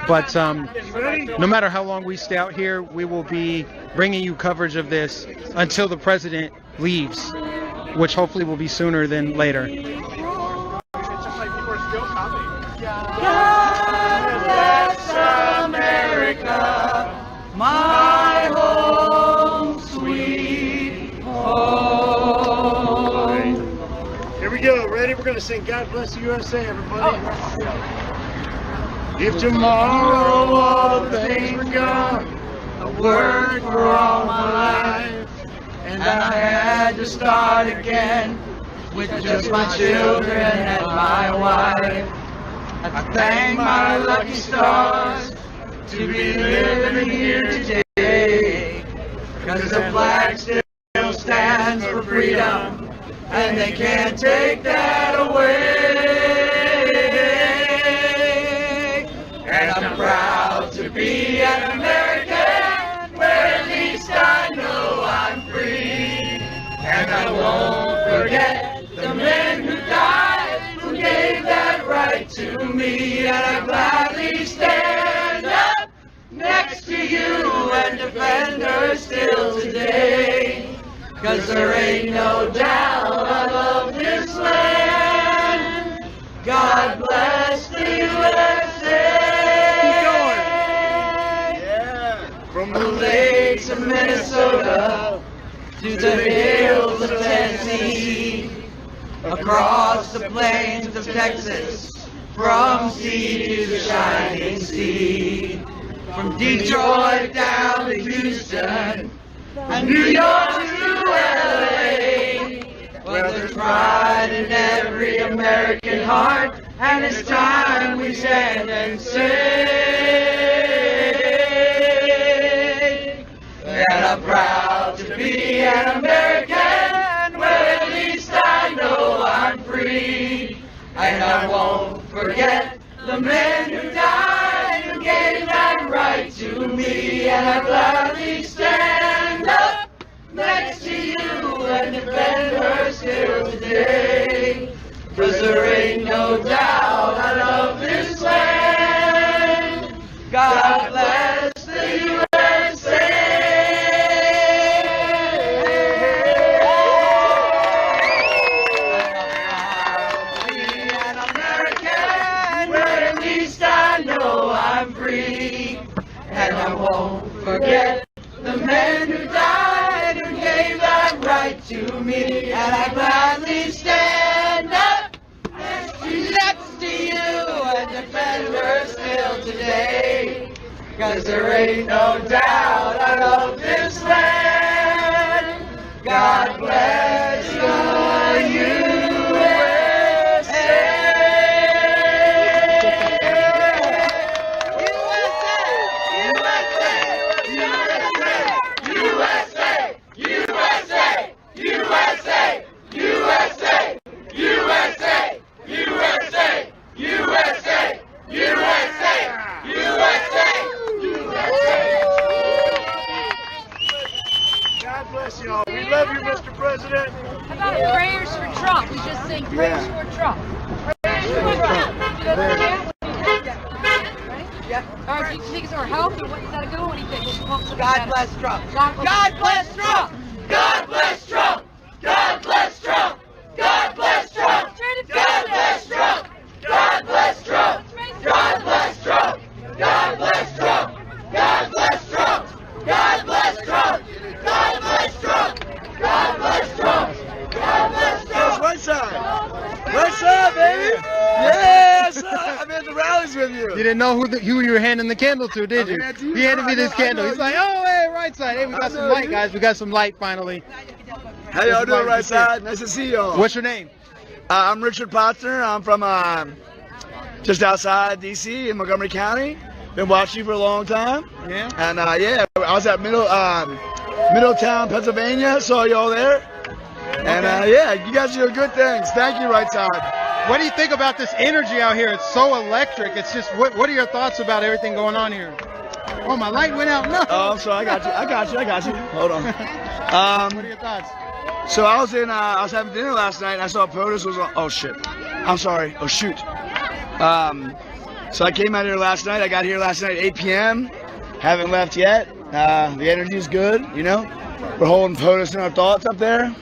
But no matter how long we stay out here, we will be bringing you coverage of this until the president leaves, which hopefully will be sooner than later. God bless America, my home, sweet home. Here we go. Ready? We're going to sing God Bless the USA, everybody. If tomorrow all the things were gone, I worked for all my life, and I had to start again with just my children and my wife. I thank my lucky stars to be living here today, 'cause the flag still stands for freedom, and they can't take that away. And I'm proud to be an American, where at least I know I'm free. And I won't forget the men who died, who gave that right to me. And I gladly stand up next to you and defend her still today. 'Cause there ain't no doubt I love this land. God bless the USA. From the lakes of Minnesota to to the hills of Tennessee, across the plains of Texas, from sea to shining sea, from Detroit down to Houston, and New York to LA, where there's pride in every American heart, and it's time we stand and say that I'm proud to be an American, where at least I know I'm free, and I won't forget the men who died, who gave that right to me, and I gladly stand up next to you and defend her still today, 'cause there ain't no doubt I love this land. God bless the USA. I'm free, and I won't forget the men who died, who gave that right to me, and I gladly stand up next to you and defend her still today, 'cause there ain't no doubt I love this land. God bless the USA. God bless y'all. We love you, Mr. President. How about prayers for Trump? We just sing prayers for Trump. Prayers for Trump. Yeah. All right, do you think it's our health or what? Is that a good one? What do you think? God bless Trump. God bless Trump. God bless Trump. God bless Trump. God bless Trump. God bless Trump. God bless Trump. God bless Trump. God bless Trump. God bless Trump. God bless Trump. God bless Trump. God bless Trump. God bless Trump. Right side. Right side, baby. Yes. I'm at the rallies with you. You didn't know who you were handing the candle to, did you? He handed me this candle. He's like, oh, hey, right side. Hey, we got some light, guys. We got some light finally. How y'all doing, right side? Nice to see y'all. What's your name? I'm Richard Potner. I'm from just outside D.C. in Montgomery County. Been watching you for a long time. Yeah. And yeah, I was at Middletown, Pennsylvania. Saw y'all there. And yeah, you guys are doing good things. Thank you, right side. What do you think about this energy out here? It's so electric. It's just, what are your thoughts about everything going on here? Oh, my light went out. No. Oh, I'm sorry. I got you. Hold on. What are your thoughts? So I was having dinner last night and I saw POTUS was on. Oh shit. I'm sorry. Oh shoot. So I came out here last night. I got here last night at 8 p.m. Haven't left yet. The energy is good, you know. We're holding POTUS in our thoughts up there.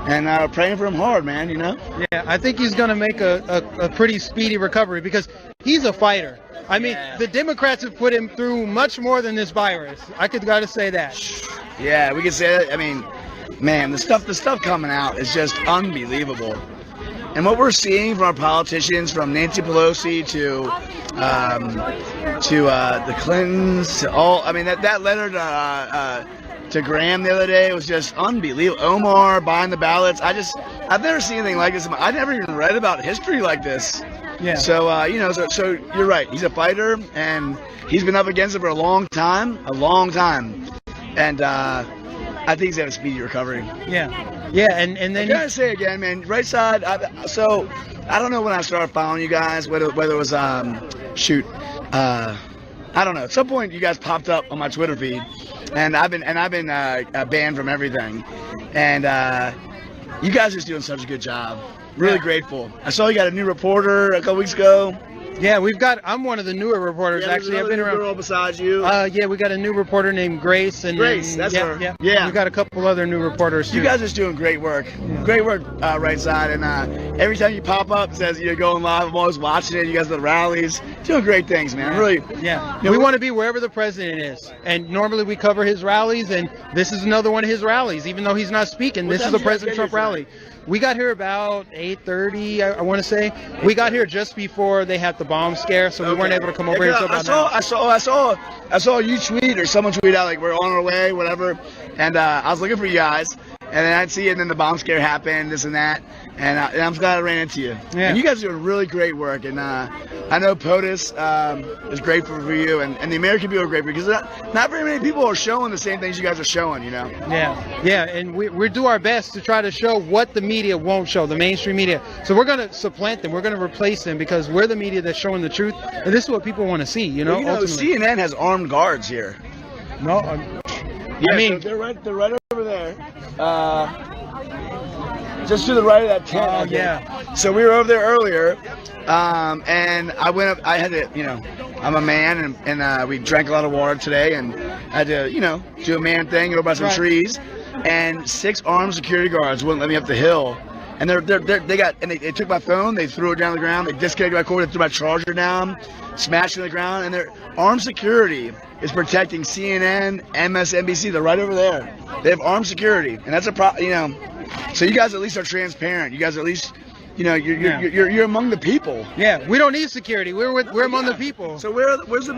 And praying for him hard, man, you know. Yeah, I think he's going to make a pretty speedy recovery because he's a fighter. I mean, the Democrats have put him through much more than this virus. I got to say that. Yeah, we can say that. I mean, man, the stuff coming out is just unbelievable. And what we're seeing from our politicians, from Nancy Pelosi to the Clintons, to all, I mean, that letter to Graham the other day was just unbelievable. Omar buying the ballots. I've never seen anything like this. I never even read about history like this. Yeah. So, you know, so you're right. He's a fighter, and he's been up against it for a long time. And I think he's had a speedy recovery. Yeah. Yeah, and then I gotta say again, man, right side. So I don't know when I started following you guys, whether it was I don't know. At some point, you guys popped up on my Twitter feed, and I've been banned from everything. And you guys are just doing such a good job. Really grateful. I saw you got a new reporter a couple weeks ago. Yeah, I'm one of the newer reporters, actually. I've been around. Girl besides you. Yeah, we got a new reporter named Grace. Grace, that's her. Yeah. We got a couple other new reporters, too. You guys are just doing great work. Great work, right side. And every time you pop up, it says you're going live. I'm always watching it. You guys at the rallies. Doing great things, man. Really. Yeah. We want to be wherever the president is. And normally we cover his rallies, and this is another one of his rallies. Even though he's not speaking, this is a President Trump rally. We got here about 8:30, I want to say. We got here just before they had the bomb scare, so we weren't able to come over here until about now. I saw you tweet or someone tweet out like we're on our way, whatever, and I was looking for you guys, and then I'd see it, and then the bomb scare happened, this and that, and I'm glad I ran into you. Yeah. And you guys are doing really great work, and I know POTUS is grateful for you, and the American people are grateful because not very many people are showing the same things you guys are showing, you know. Yeah, and we do our best to try to show what the media won't show, the mainstream media. So we're going to supplant them. We're going to replace them because we're the media that's showing the truth, and this is what people want to see, you know. Well, CNN has armed guards here. No, yeah, I mean, so they're right over there. Just to the right of that tent. Yeah. So we were over there earlier, and I went up. I had to, I'm a man, and we drank a lot of water today, and I had to, do a man thing, go by some trees, and 6 armed security guards wouldn't let me up the hill. And they took my phone, they threw it down the ground, they disconnected my cord, they threw my charger down, smashed it on the ground, and their armed security is protecting CNN, MSNBC. They're right over there. They have armed security, and that's so you guys at least are transparent. You guys at least, you're among the people. Yeah, we don't need security. We're among the people. So where's the?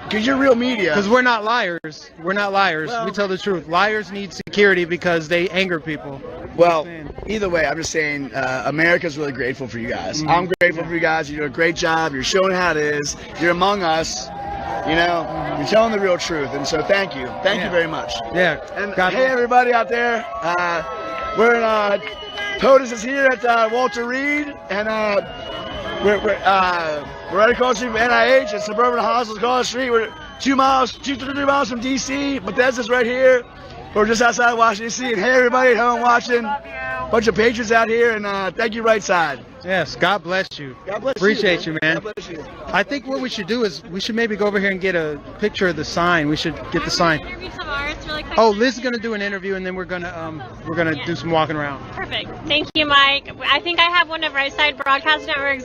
Because you're real media. Because we're not liars. We're not liars. We tell the truth. Liars need security because they anger people. Well, either way, I'm just saying America's really grateful for you guys. Mm-hmm. I'm grateful for you guys. You do a great job. You're showing how it is. You're among us. You're telling the real truth, and so thank you. Thank you very much. Yeah. And hey, everybody out there, we're in, POTUS is here at Walter Reed, and we're right across the street from NIH at Suburban Hospitals across the street. We're 2 to 3 miles from DC. Bethesda's right here. We're just outside Washington, D.C. And hey, everybody at home watching. Bunch of patriots out here, and thank you, right side. Yes, God bless you. God bless Appreciate you, man. God bless you. I think what we should do is we should maybe go over here and get a picture of the sign. We should get the sign. Oh, Liz is gonna do an interview, and then we're gonna do some walking around. Perfect. Thank you, Mike. I think I have one of Right Side Broadcast Network's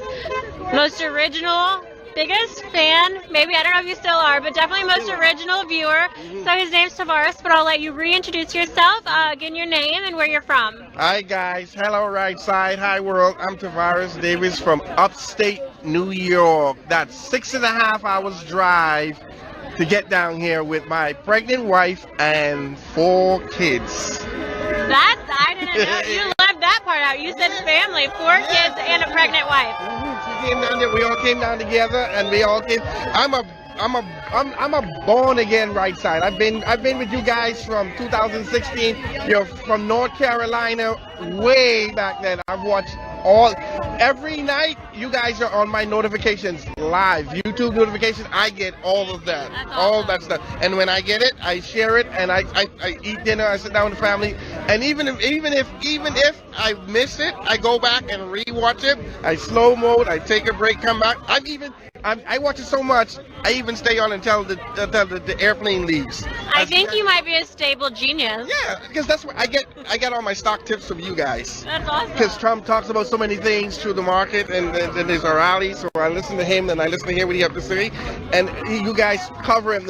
most original, biggest fan. Maybe, I don't know if you still are, but definitely most original viewer. So his name's Tavares, but I'll let you reintroduce yourself, again your name and where you're from. Hi guys, hello Right Side, hi world. I'm Tavares Davis from upstate New York. That's 6.5 hours drive to get down here with my pregnant wife and 4 kids. I didn't know. You left that part out. You said family, 4 kids and a pregnant wife. She came down there. We all came down together, and we all came. I'm a born again Right Side. I've been with you guys from 2016. You're from North Carolina, way back then. I've watched every night. You guys are on my notifications live, YouTube notifications. I get all of that, all that stuff. And when I get it, I share it, and I eat dinner. I sit down with the family, and even if I miss it, I go back and rewatch it. I slow mode. I take a break, come back. I watch it so much, I even stay on until the airplane leaves. I think you might be a stable genius. Yeah, because that's what I get all my stock tips from you guys. That's awesome. Because Trump talks about so many things through the market, and there's a rally, so I listen to him, and I listen to hear what he has to say, and you guys cover him.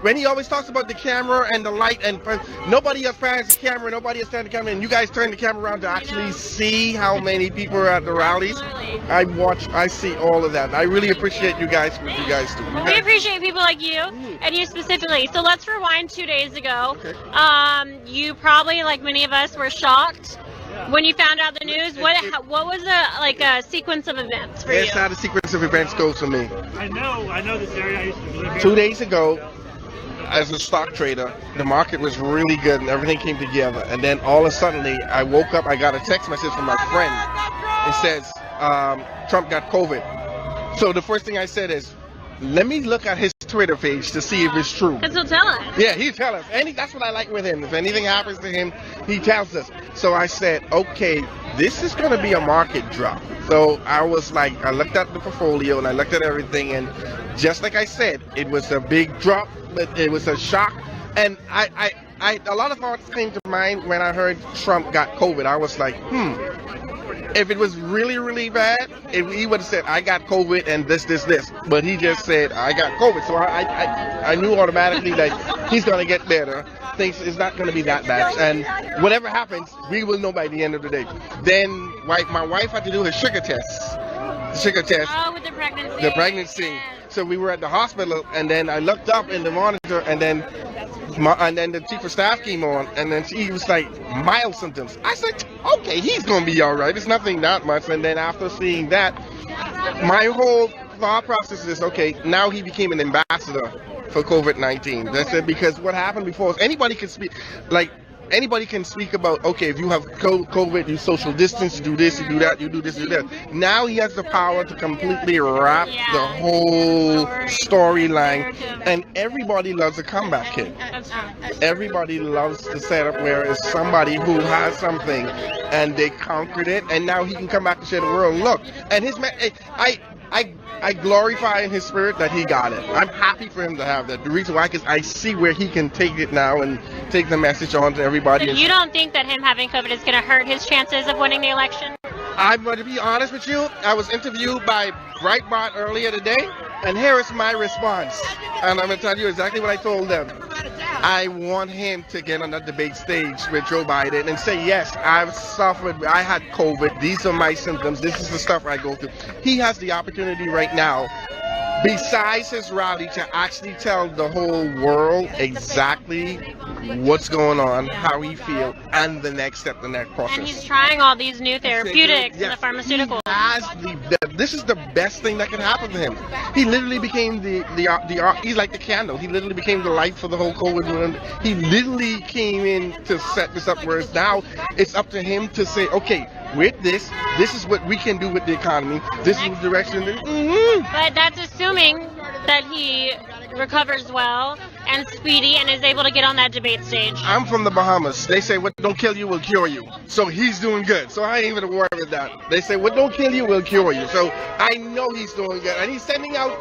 When he always talks about the camera and the light, and nobody else finds the camera, nobody else stands the camera, and you guys turn the camera around to actually see how many people are at the rallies. I see all of that. I really appreciate you guys, what you guys do. Well, we appreciate people like you, and you specifically. So let's rewind 2 days ago. Okay. You probably, like many of us, were shocked when you found out the news. What was a sequence of events for you? That's how the sequence of events goes for me. I know this area. I used to live here. 2 days ago, as a stock trader, the market was really good and everything came together. And then all of a sudden, I woke up, I got a text message from my friend. It says, Trump got COVID. So the first thing I said is, let me look at his Twitter page to see if it's true. Because he'll tell us. Yeah, he'll tell us. That's what I like with him. If anything happens to him, he tells us. So I said, okay, this is going to be a market drop. So I was like, I looked at the portfolio and I looked at everything, and just like I said, it was a big drop, but it was a shock. And a lot of thoughts came to mind when I heard Trump got COVID. I was like, if it was really, really bad, if he would have said, I got COVID and this. But he just said, I got COVID. So I knew automatically that he's going to get better. Things is not going to be that bad. And whatever happens, we will know by the end of the day. Then my wife had to do her sugar test. Oh, with the pregnancy. The pregnancy. So we were at the hospital, and then I looked up in the monitor, and then the chief of staff came on, and then he was like, mild symptoms. I said, okay, he's going to be all right. It's nothing that much. And then after seeing that, my whole thought process is, okay, now he became an ambassador for COVID-19. That's it, because what happened before is anybody can speak about, okay, if you have COVID, you social distance, you do this, you do that, you do this, you do that. Now he has the power to completely wrap the whole storyline, and everybody loves a comeback kid. Everybody loves the setup where it's somebody who has something and they conquered it, and now he can come back and show the world, look. And I glorify in his spirit that he got it. I'm happy for him to have that. The reason why, because I see where he can take it now and take the message on to everybody. So you don't think that him having COVID is going to hurt his chances of winning the election? I'm going to be honest with you. I was interviewed by Breitbart earlier today, and here is my response. And I'm going to tell you exactly what I told them. I want him to get on that debate stage with Joe Biden and say, yes, I've suffered, I had COVID, these are my symptoms, this is the stuff I go through. He has the opportunity right now, besides his rally, to actually tell the whole world exactly what's going on, how he feels, and the next step, the next process. And he's trying all these new therapeutics and the pharmaceuticals. This is the best thing that can happen to him. He literally became he's like the candle. He literally became the light for the whole COVID. He literally came in to set this up, whereas now it's up to him to say, okay, with this is what we can do with the economy. This is the direction. But that's assuming that he recovers well and speedy and is able to get on that debate stage. I'm from the Bahamas. They say what don't kill you will cure you. So he's doing good. So I ain't even worried about that. They say what don't kill you will cure you. So I know he's doing good. And he's sending out,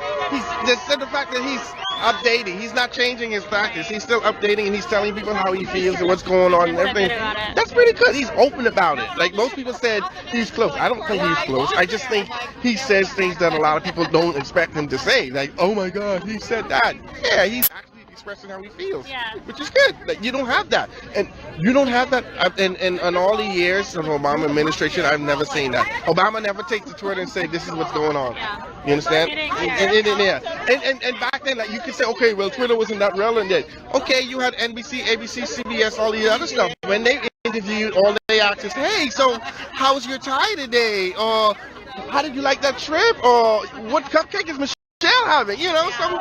just the fact that he's updating. He's not changing his practice. He's still updating, and he's telling people how he feels and what's going on and everything. That's pretty good. He's open about it. Like most people said, he's close. I don't think he's close. I just think he says things that a lot of people don't expect him to say. Like, oh my God, he said that. Yeah, he's actually expressing how he feels, which is good. Like, you don't have that, and you don't have that in all the years of Obama administration. I've never seen that. Obama never takes to Twitter and say this is what's going on. You understand? And back then, like, you could say, okay, well, Twitter wasn't that relevant yet. Okay, you had NBC, ABC, CBS, all the other stuff. When they interviewed, all they asked is, hey, so how's your tie today? Or how did you like that trip? Or what cupcake is Michelle having? You know, some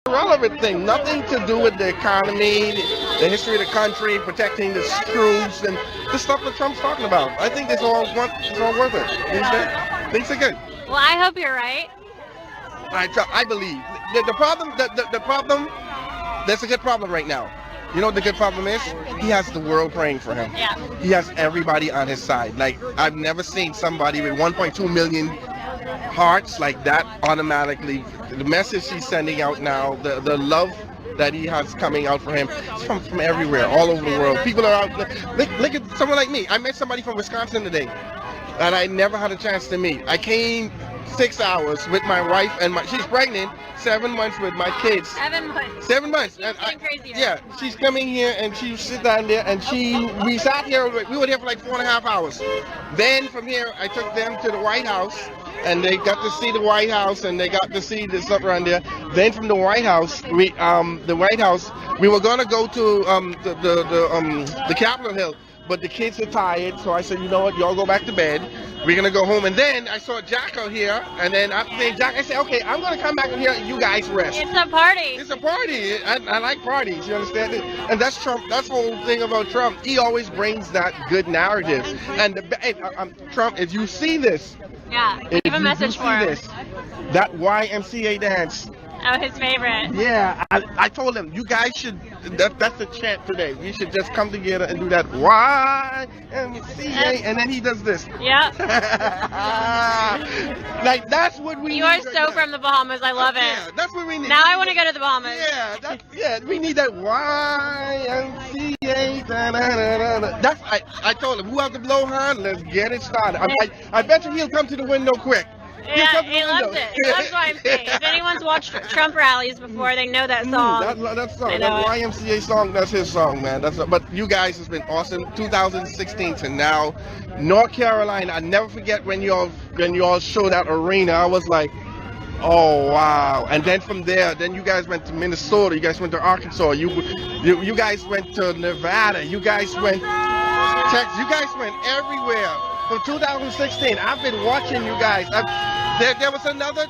irrelevant thing, nothing to do with the economy, the history of the country, protecting the troops, and the stuff that Trump's talking about. I think it's all worth it. Things are good. Well, I hope you're right. I believe the problem. There's a good problem right now. You know what the good problem is? He has the world praying for him. Yeah. He has everybody on his side. Like, I've never seen somebody with 1.2 million hearts like that automatically. The message he's sending out now, the love that he has coming out for him, it's from everywhere, all over the world. People are out. Look at someone like me. I met somebody from Wisconsin today that I never had a chance to meet. I came 6 hours with my wife, and she's pregnant, 7 months with my kids. 7 months. 7 months. She's getting crazy. Yeah, she's coming here, and she sit down there, and we sat here. We were here for like 4.5 hours. Then from here, I took them to the White House, and they got to see the White House, and they got to see the stuff around there. Then from the White House, we were gonna go to the Capitol Hill. But the kids are tired, so I said, you know what, y'all go back to bed. We're gonna go home. And then I saw Jack out here, and then after seeing Jack, I said, okay, I'm gonna come back here, you guys rest. It's a party. It's a party. I like parties, you understand it? And that's Trump. That's the whole thing about Trump. He always brings that good narrative. And Trump, if you see this, give a message for him. That YMCA dance, Oh, his favorite. Yeah, I told him, you guys should, that's the chant today. We should just come together and do that YMCA, and then he does this. Yep. Like, that's what we need. You are so from the Bahamas. I love it. Yeah, that's what we need. Now I want to go to the Bahamas. Yeah, we need that YMCA. That's, I told him, who has the blowhorn? Let's get it started. I bet you he'll come to the window quick. Yeah, he loves it. He loves YMCA. If anyone's watched Trump rallies before, they know that song. That song, that YMCA song, that's his song, man. But you guys has been awesome. 2016 to now, North Carolina. I never forget when y'all showed that arena. I was like, oh wow! And then from there, then you guys went to Minnesota. You guys went to Arkansas. You guys went to Nevada. You guys went Texas. You guys went everywhere. From 2016, I've been watching you guys. There was another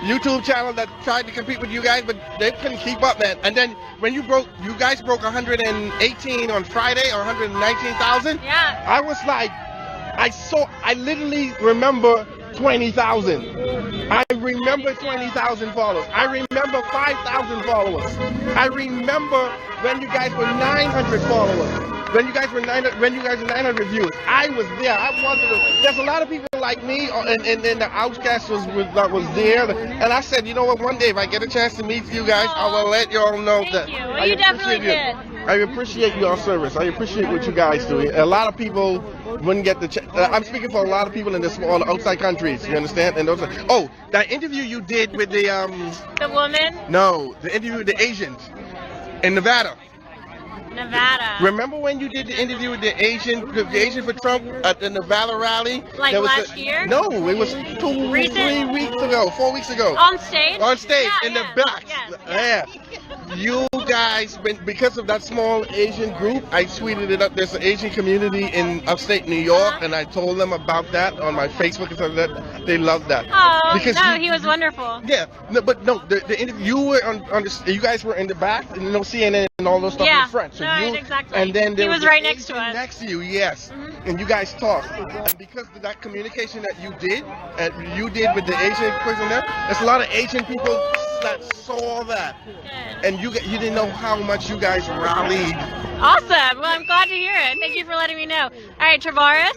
YouTube channel that tried to compete with you guys, but they couldn't keep up, man. And then when you guys broke 118 on Friday, or 119,000. Yeah. I was like, I literally remember 20,000. I remember 20,000 followers. I remember 5,000 followers. I remember when you guys were 900 followers. When you guys were 900 views, I was there. I wanted to. There's a lot of people like me, and the Outcast was there. And I said, you know what? One day, if I get a chance to meet you guys, I will let y'all know that. Thank you. Well, you definitely did. I appreciate your service. I appreciate what you guys do. A lot of people wouldn't get the chance. I'm speaking for a lot of people in the small outside countries. You understand? And those. That interview you did with the woman. No, the interview with the Asians in Nevada. Remember when you did the interview with the Asian for Trump at the Nevada rally? Like last year? No, it was 4 weeks ago. On stage? On stage, in the back. Yes. You guys, because of that small Asian group, I tweeted it up. There's an Asian community in upstate New York, and I told them about that on my Facebook and stuff like that. They loved that. Oh, because he was wonderful. Yeah, the interview, you were you guys were in the back, and CNN and all those stuff in the front. So exactly. And then he was right next to us. Next to you, yes. And you guys talked. And because of that communication that you did with the Asian person there, there's a lot of Asian people that saw that. And you didn't know how much you guys rallied. Awesome. Well, I'm glad to hear it. Thank you for letting me know. All right, Travaris,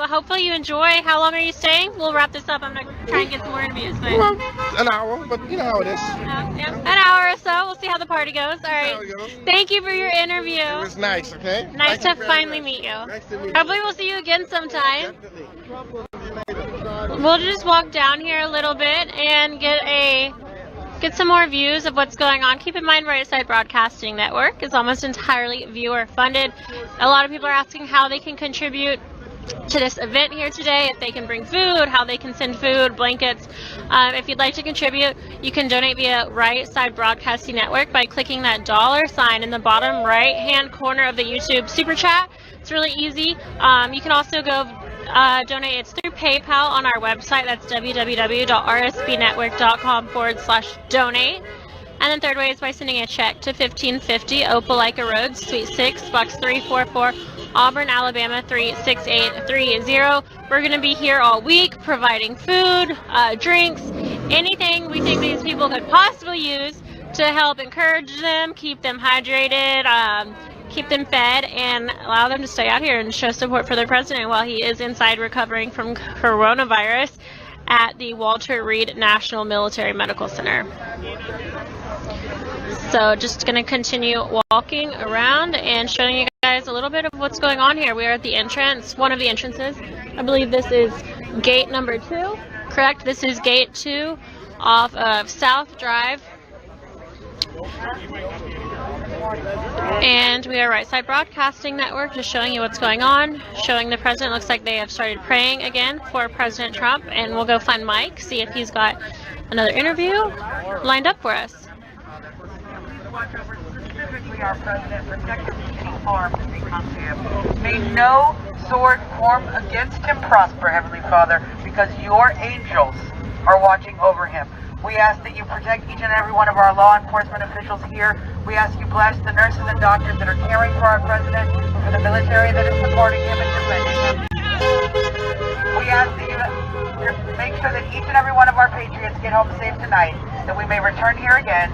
hopefully you enjoy. How long are you staying? We'll wrap this up. I'm going to try and get some more interviews. But... Well, an hour, but you know how it is. An hour or so. We'll see how the party goes. All right. Thank you for your interview. It was nice, okay? Nice to finally meet you. Nice to meet you. Hopefully we'll see you again sometime. We'll just walk down here a little bit and get some more views of what's going on. Keep in mind, Right Side Broadcasting Network is almost entirely viewer funded. A lot of people are asking how they can contribute to this event here today, if they can bring food, how they can send food, blankets. If you'd like to contribute, you can donate via Right Side Broadcasting Network by clicking that $sign in the bottom right hand corner of the YouTube Super Chat. It's really easy. You can also go donate. It's through PayPal on our website. That's www.rsbnetwork.com/donate. And then third way is by sending a check to 1550 Opelika Road, Suite 6, Box 344, Auburn, Alabama 36830. We're going to be here all week providing food, drinks, anything we think these people could possibly use to help encourage them, keep them hydrated, keep them fed, and allow them to stay out here and show support for their president while he is inside recovering from coronavirus at the Walter Reed National Military Medical Center. So just going to continue walking around and showing you guys a little bit of what's going on here. We are at the entrance, one of the entrances. I believe this is gate number 2. Correct? This is gate 2 off of South Drive. And we are Right Side Broadcasting Network, just showing you what's going on, showing the president. Looks like they have started praying again for President Trump, and we'll go find Mike, see if he's got another interview lined up for us. Specifically, our president, protect him from any harm that may come to him. May no sword form against him prosper, Heavenly Father, because your angels are watching over him. We ask that you protect each and every one of our law enforcement officials here. We ask you bless the nurses and doctors that are caring for our president, and for the military that is supporting him and defending him. We ask that you make sure that each and every one of our patriots get home safe tonight. that we may return here again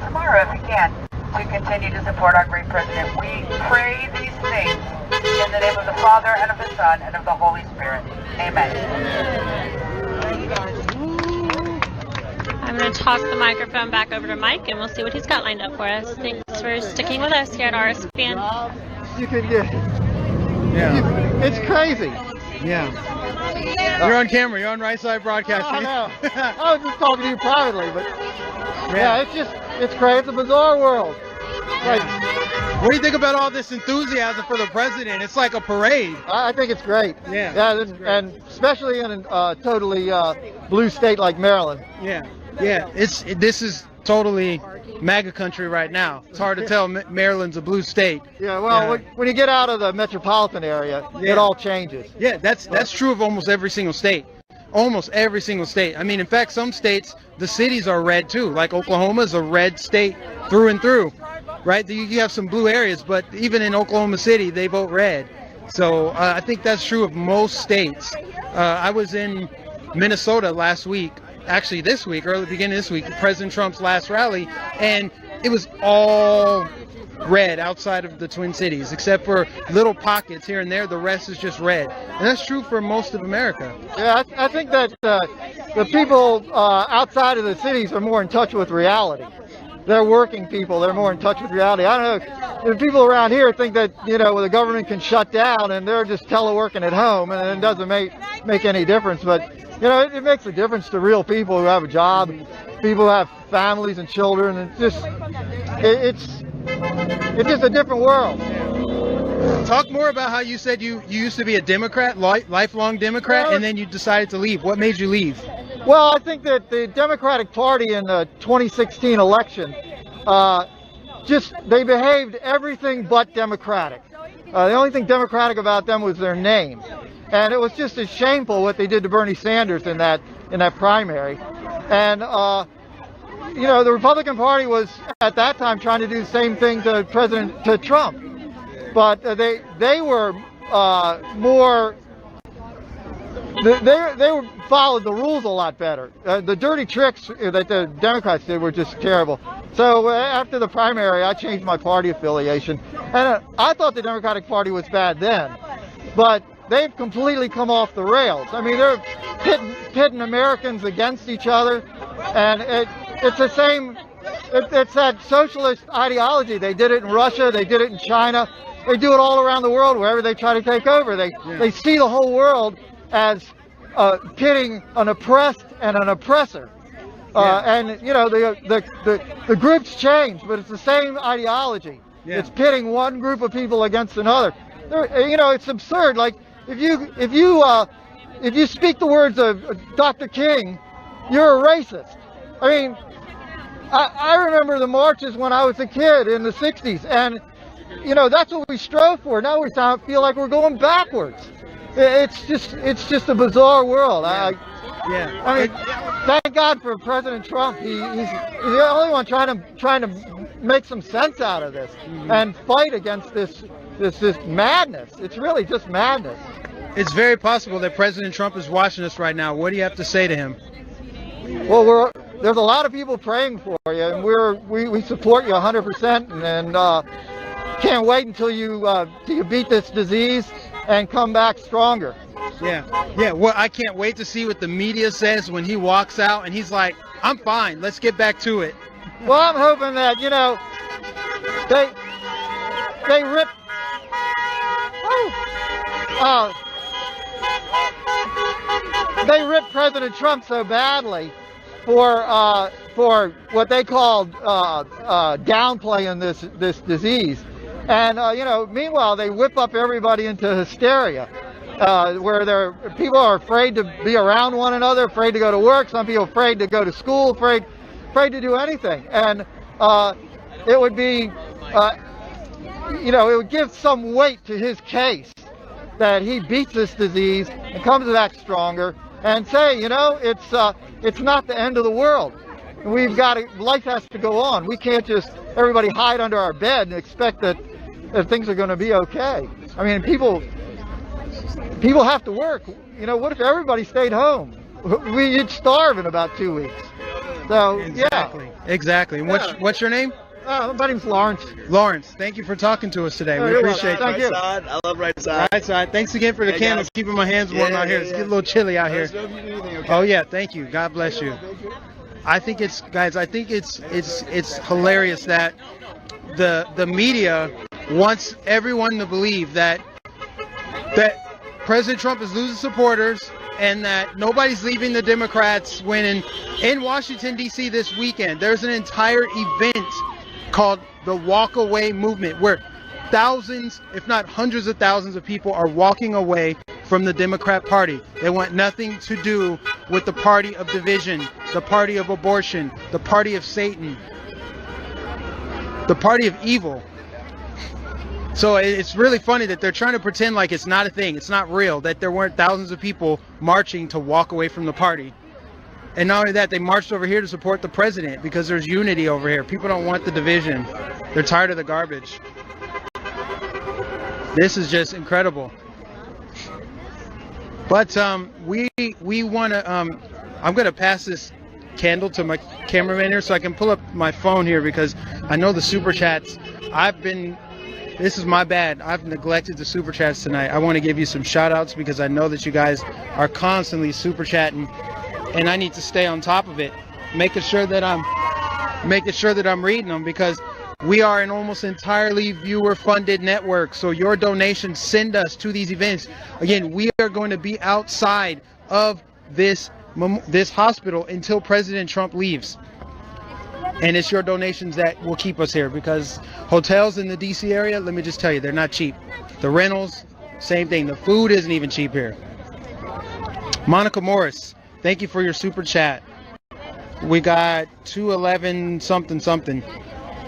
tomorrow if we can to continue to support our great president. We pray these things in the name of the Father, and of the Son, and of the Holy Spirit. Amen. I'm going to toss the microphone back over to Mike, and we'll see what he's got lined up for us. Thanks for sticking with us here at RSPN. You could get... Yeah. It's crazy. Yeah. You're on camera. You're on Right Side Broadcasting. I know. I was just talking to you privately, but yeah, it's crazy. It's a bizarre world. Like, what do you think about all this enthusiasm for the president? It's like a parade. I think it's great. Yeah. Yeah, and especially in a totally blue state like Maryland. Yeah. Yeah. This is totally MAGA country right now. It's hard to tell Maryland's a blue state. Yeah, well, when you get out of the metropolitan area, it all changes. Yeah, that's true of almost every single state. Almost every single state. I mean, in fact, some states, the cities are red too. Like Oklahoma is a red state through and through, right? You have some blue areas, but even in Oklahoma City, they vote red. So I think that's true of most states. I was in Minnesota last week. Actually this week, early beginning of this week, President Trump's last rally, and it was all red outside of the Twin Cities, except for little pockets here and there. The rest is just red, and that's true for most of America. Yeah, I think that the people outside of the cities are more in touch with reality. They're working people. They're more in touch with reality. I don't know. The people around here think that, the government can shut down and they're just teleworking at home, and it doesn't make any difference. But it makes a difference to real people who have a job, people who have families and children. And it's just a different world. Talk more about how you said you used to be a Democrat, lifelong Democrat, and then you decided to leave. What made you leave? Well, I think that the Democratic Party in the 2016 election, they behaved everything but democratic. The only thing democratic about them was their name. And it was just as shameful what they did to Bernie Sanders in that primary. And, the Republican Party was at that time trying to do the same thing to Trump. But they were more... They followed the rules a lot better. The dirty tricks that the Democrats did were just terrible. So after the primary, I changed my party affiliation. And I thought the Democratic Party was bad then. But they've completely come off the rails. I mean, they're pitting Americans against each other. And it's the same, it's that socialist ideology. They did it in Russia. They did it in China. They do it all around the world wherever they try to take over. They see the whole world as pitting an oppressed and an oppressor. And the groups change, but it's the same ideology. It's pitting one group of people against another. It's absurd. Like if you speak the words of Dr. King, you're a racist. I mean, I remember the marches when I was a kid in the 60s, and that's what we strove for. Now we feel like we're going backwards. It's just a bizarre world. I mean, thank God for President Trump. He's the only one trying to make some sense out of this and fight against this madness. It's really just madness. It's very possible that President Trump is watching us right now. What do you have to say to him? Well, there's a lot of people praying for you, and we support you 100%, and can't wait until you beat this disease and come back stronger. Yeah. Well, I can't wait to see what the media says when he walks out and he's like, "I'm fine. Let's get back to it." Well, I'm hoping that they ripped President Trump so badly for what they called downplaying this disease. And, meanwhile, they whip up everybody into hysteria, where people are afraid to be around one another, afraid to go to work, some people afraid to go to school, afraid to do anything. And it would be, it would give some weight to his case that he beats this disease and comes back stronger, and say, it's not the end of the world. Life has to go on. We can't just everybody hide under our bed and expect that things are going to be okay. I mean, people have to work. What if everybody stayed home? You'd starve in about 2 weeks. So Exactly. And what's your name? My name's Lawrence. Lawrence, thank you for talking to us today. We you're appreciate welcome. Thank you. I love right side. Right side. Thanks again for the Hey, candles, guys. keeping my hands warm out here. It's getting a little chilly out here. Let us know if you need anything, okay? Oh yeah, thank you. God bless you. I think it's hilarious that the media wants everyone to believe that President Trump is losing supporters and that nobody's leaving the Democrats when in Washington D.C. this weekend there's an entire event called the Walk Away Movement where thousands, if not hundreds of thousands of people are walking away from the Democrat Party. They want nothing to do with the party of division, the party of abortion, the party of Satan, the party of evil. So it's really funny that they're trying to pretend like it's not a thing, it's not real, that there weren't thousands of people marching to walk away from the party. And not only that, they marched over here to support the president because there's unity over here. People don't want the division. They're tired of the garbage. This is just incredible. But we want to, I'm going to pass this candle to my cameraman here so I can pull up my phone here because I know the super chats. This is my bad. I've neglected the super chats tonight. I want to give you some shout outs because I know that you guys are constantly super chatting and I need to stay on top of it, making sure that I'm reading them because we are an almost entirely viewer-funded network. So your donations send us to these events. Again, we are going to be outside of this hospital until President Trump leaves. And it's your donations that will keep us here because hotels in the D.C. area, let me just tell you, they're not cheap. The rentals, same thing. The food isn't even cheap here. Monica Morris, thank you for your super chat. We got 211 something.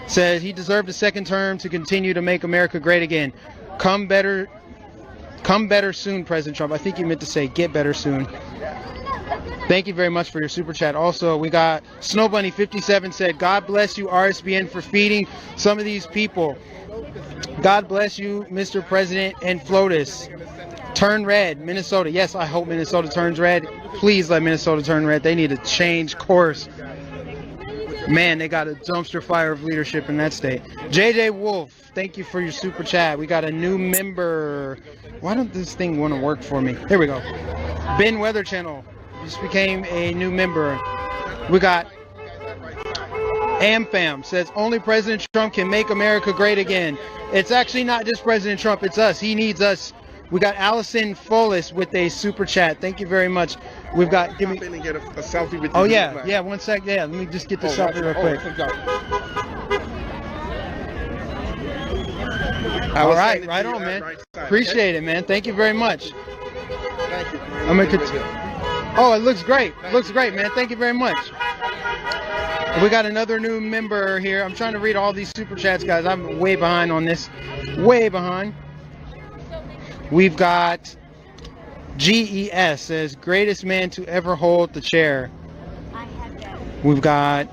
Says he deserved a second term to continue to make America great again. Come better soon, President Trump. I think you meant to say get better soon. Thank you very much for your super chat. Also, we got Snow Bunny 57 said, God bless you, RSBN, for feeding some of these people. God bless you, Mr. President, and Flotus. Turn red, Minnesota. Yes, I hope Minnesota turns red. Please let Minnesota turn red. They need to change course. Man, they got a dumpster fire of leadership in that state. JJ Wolf, thank you for your super chat. We got a new member. Why don't this thing want to work for me? Here we go. Ben Weather Channel just became a new member. We got AmFam says only President Trump can make America great again. It's actually not just President Trump, it's us. He needs us. We got Allison Follis with a super chat. Thank you very much. We've got. Give me get a selfie with you. Oh yeah, 1 sec. Yeah, let me just get the selfie real quick. All right, right on, man. Appreciate it, man. Thank you very much. Thank you. I'm gonna Oh, it looks great. Looks great, man. Thank you very much. We got another new member here. I'm trying to read all these super chats, guys. I'm way behind on this. Way behind. We've got GES says greatest man to ever hold the chair. We've got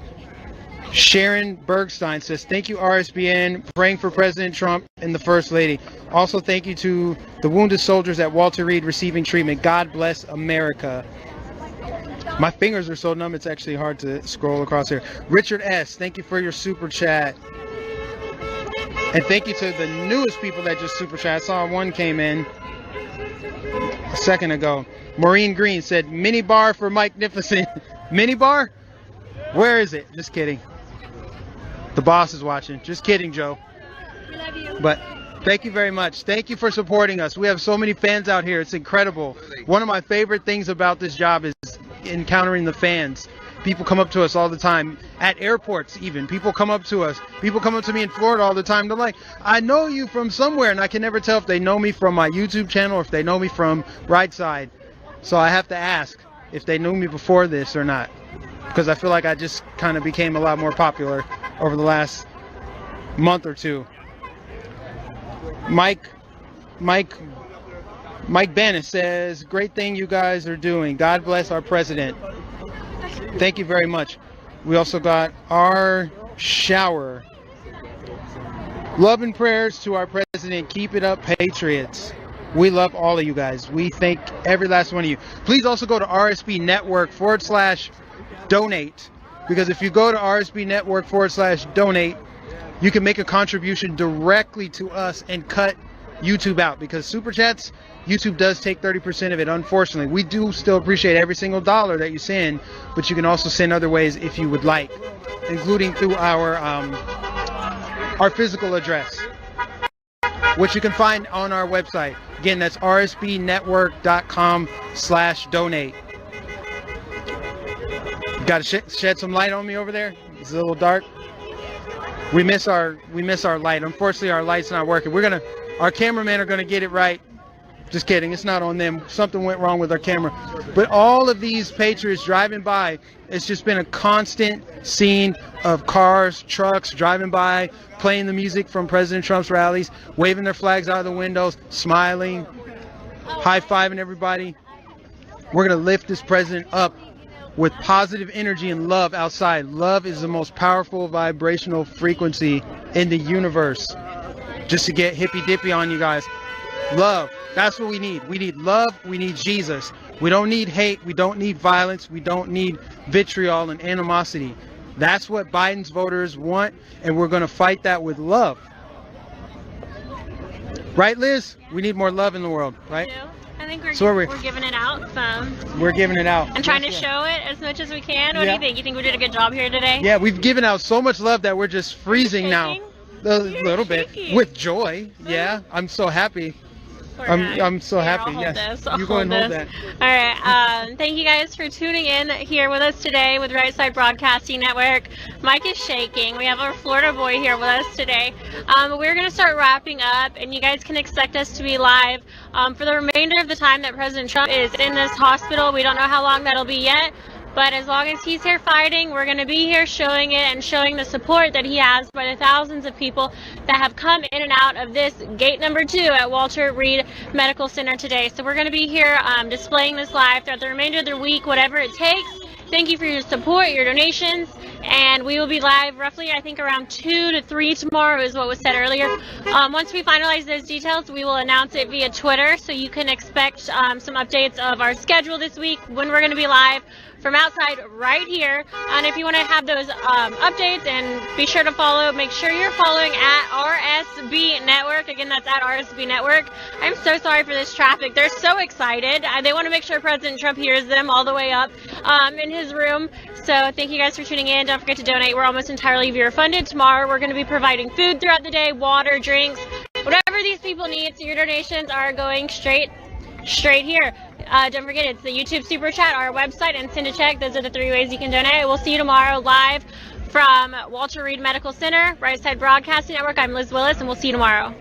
Sharon Bergstein says thank you RSBN, praying for President Trump and the First Lady. Also thank you to the wounded soldiers at Walter Reed receiving treatment. God bless America. My fingers are so numb it's actually hard to scroll across here. Richard S, thank you for your super chat. And thank you to the newest people that just super chat. I saw one came in a second ago. Maureen Green said, mini bar for Mike Nificent. Mini bar? Where is it? Just kidding. The boss is watching. Just kidding, Joe. We love you. But thank you very much. Thank you for supporting us. We have so many fans out here. It's incredible. One of my favorite things about this job is encountering the fans. People come up to us all the time at airports even. People come up to us. People come up to me in Florida all the time. They're like, I know you from somewhere, and I can never tell if they know me from my YouTube channel or if they know me from Right Side. So I have to ask if they knew me before this or not, because I feel like I just kind of became a lot more popular over the last month or two. Mike Bannis says, great thing you guys are doing. God bless our president. Thank you very much. We also got our shower. Love and prayers to our president. Keep it up, patriots. We love all of you guys. We thank every last one of you. Please also go to RSB Network /donate because if you go to rsbnetwork/donate, you can make a contribution directly to us and cut YouTube out, because Super Chats, YouTube does take 30% of it, unfortunately. We do still appreciate every single dollar that you send, but you can also send other ways if you would like, including through our physical address, which you can find on our website. Again, that's rsbnetwork.com/donate. Got to shed some light on me over there? It's a little dark. We miss our light. Unfortunately, our light's not working. Our cameramen are gonna get it right. Just kidding, it's not on them. Something went wrong with our camera. But all of these patriots driving by, it's just been a constant scene of cars, trucks driving by, playing the music from President Trump's rallies, waving their flags out of the windows, smiling, high-fiving everybody. We're gonna lift this president up with positive energy and love outside. Love is the most powerful vibrational frequency in the universe. Just to get hippy-dippy on you guys. Love. That's what we need. We need love. We need Jesus. We don't need hate. We don't need violence. We don't need vitriol and animosity. That's what Biden's voters want, and we're going to fight that with love. Right, Liz? We need more love in the world, right? I think we're giving it out. We're giving it out. And trying to show it as much as we can. What do you think? You think we did a good job here today? Yeah, we've given out so much love that we're just freezing now. A little bit. With joy. Yeah, I'm so happy. I'm so happy. Yes. You go and hold that. All right. Thank you guys for tuning in here with us today with Right Side Broadcasting Network. Mike is shaking. We have our Florida boy here with us today. We're going to start wrapping up, and you guys can expect us to be live for the remainder of the time that President Trump is in this hospital. We don't know how long that'll be yet. But as long as he's here fighting, we're going to be here showing it and showing the support that he has by the thousands of people that have come in and out of this gate number 2 at Walter Reed Medical Center today. So we're going to be here displaying this live throughout the remainder of the week, whatever it takes. Thank you for your support, your donations, and we will be live roughly, I think, around 2 to 3 tomorrow is what was said earlier. Once we finalize those details, we will announce it via Twitter, so you can expect some updates of our schedule this week, when we're going to be live from outside right here. And if you want to have those updates, and be sure to follow, make sure you're following at RSB Network. Again, that's at RSB Network. I'm so sorry for this traffic. They're so excited. They want to make sure President Trump hears them all the way up in his room. So thank you guys for tuning in. Don't forget to donate. We're almost entirely viewer funded. Tomorrow we're going to be providing food throughout the day, water, drinks, whatever these people need. So your donations are going straight here. Don't forget, it's the YouTube Super Chat, our website, and send a check. Those are the 3 ways you can donate. We'll see you tomorrow live from Walter Reed Medical Center, Right Side Broadcasting Network. I'm Liz Willis, and we'll see you tomorrow.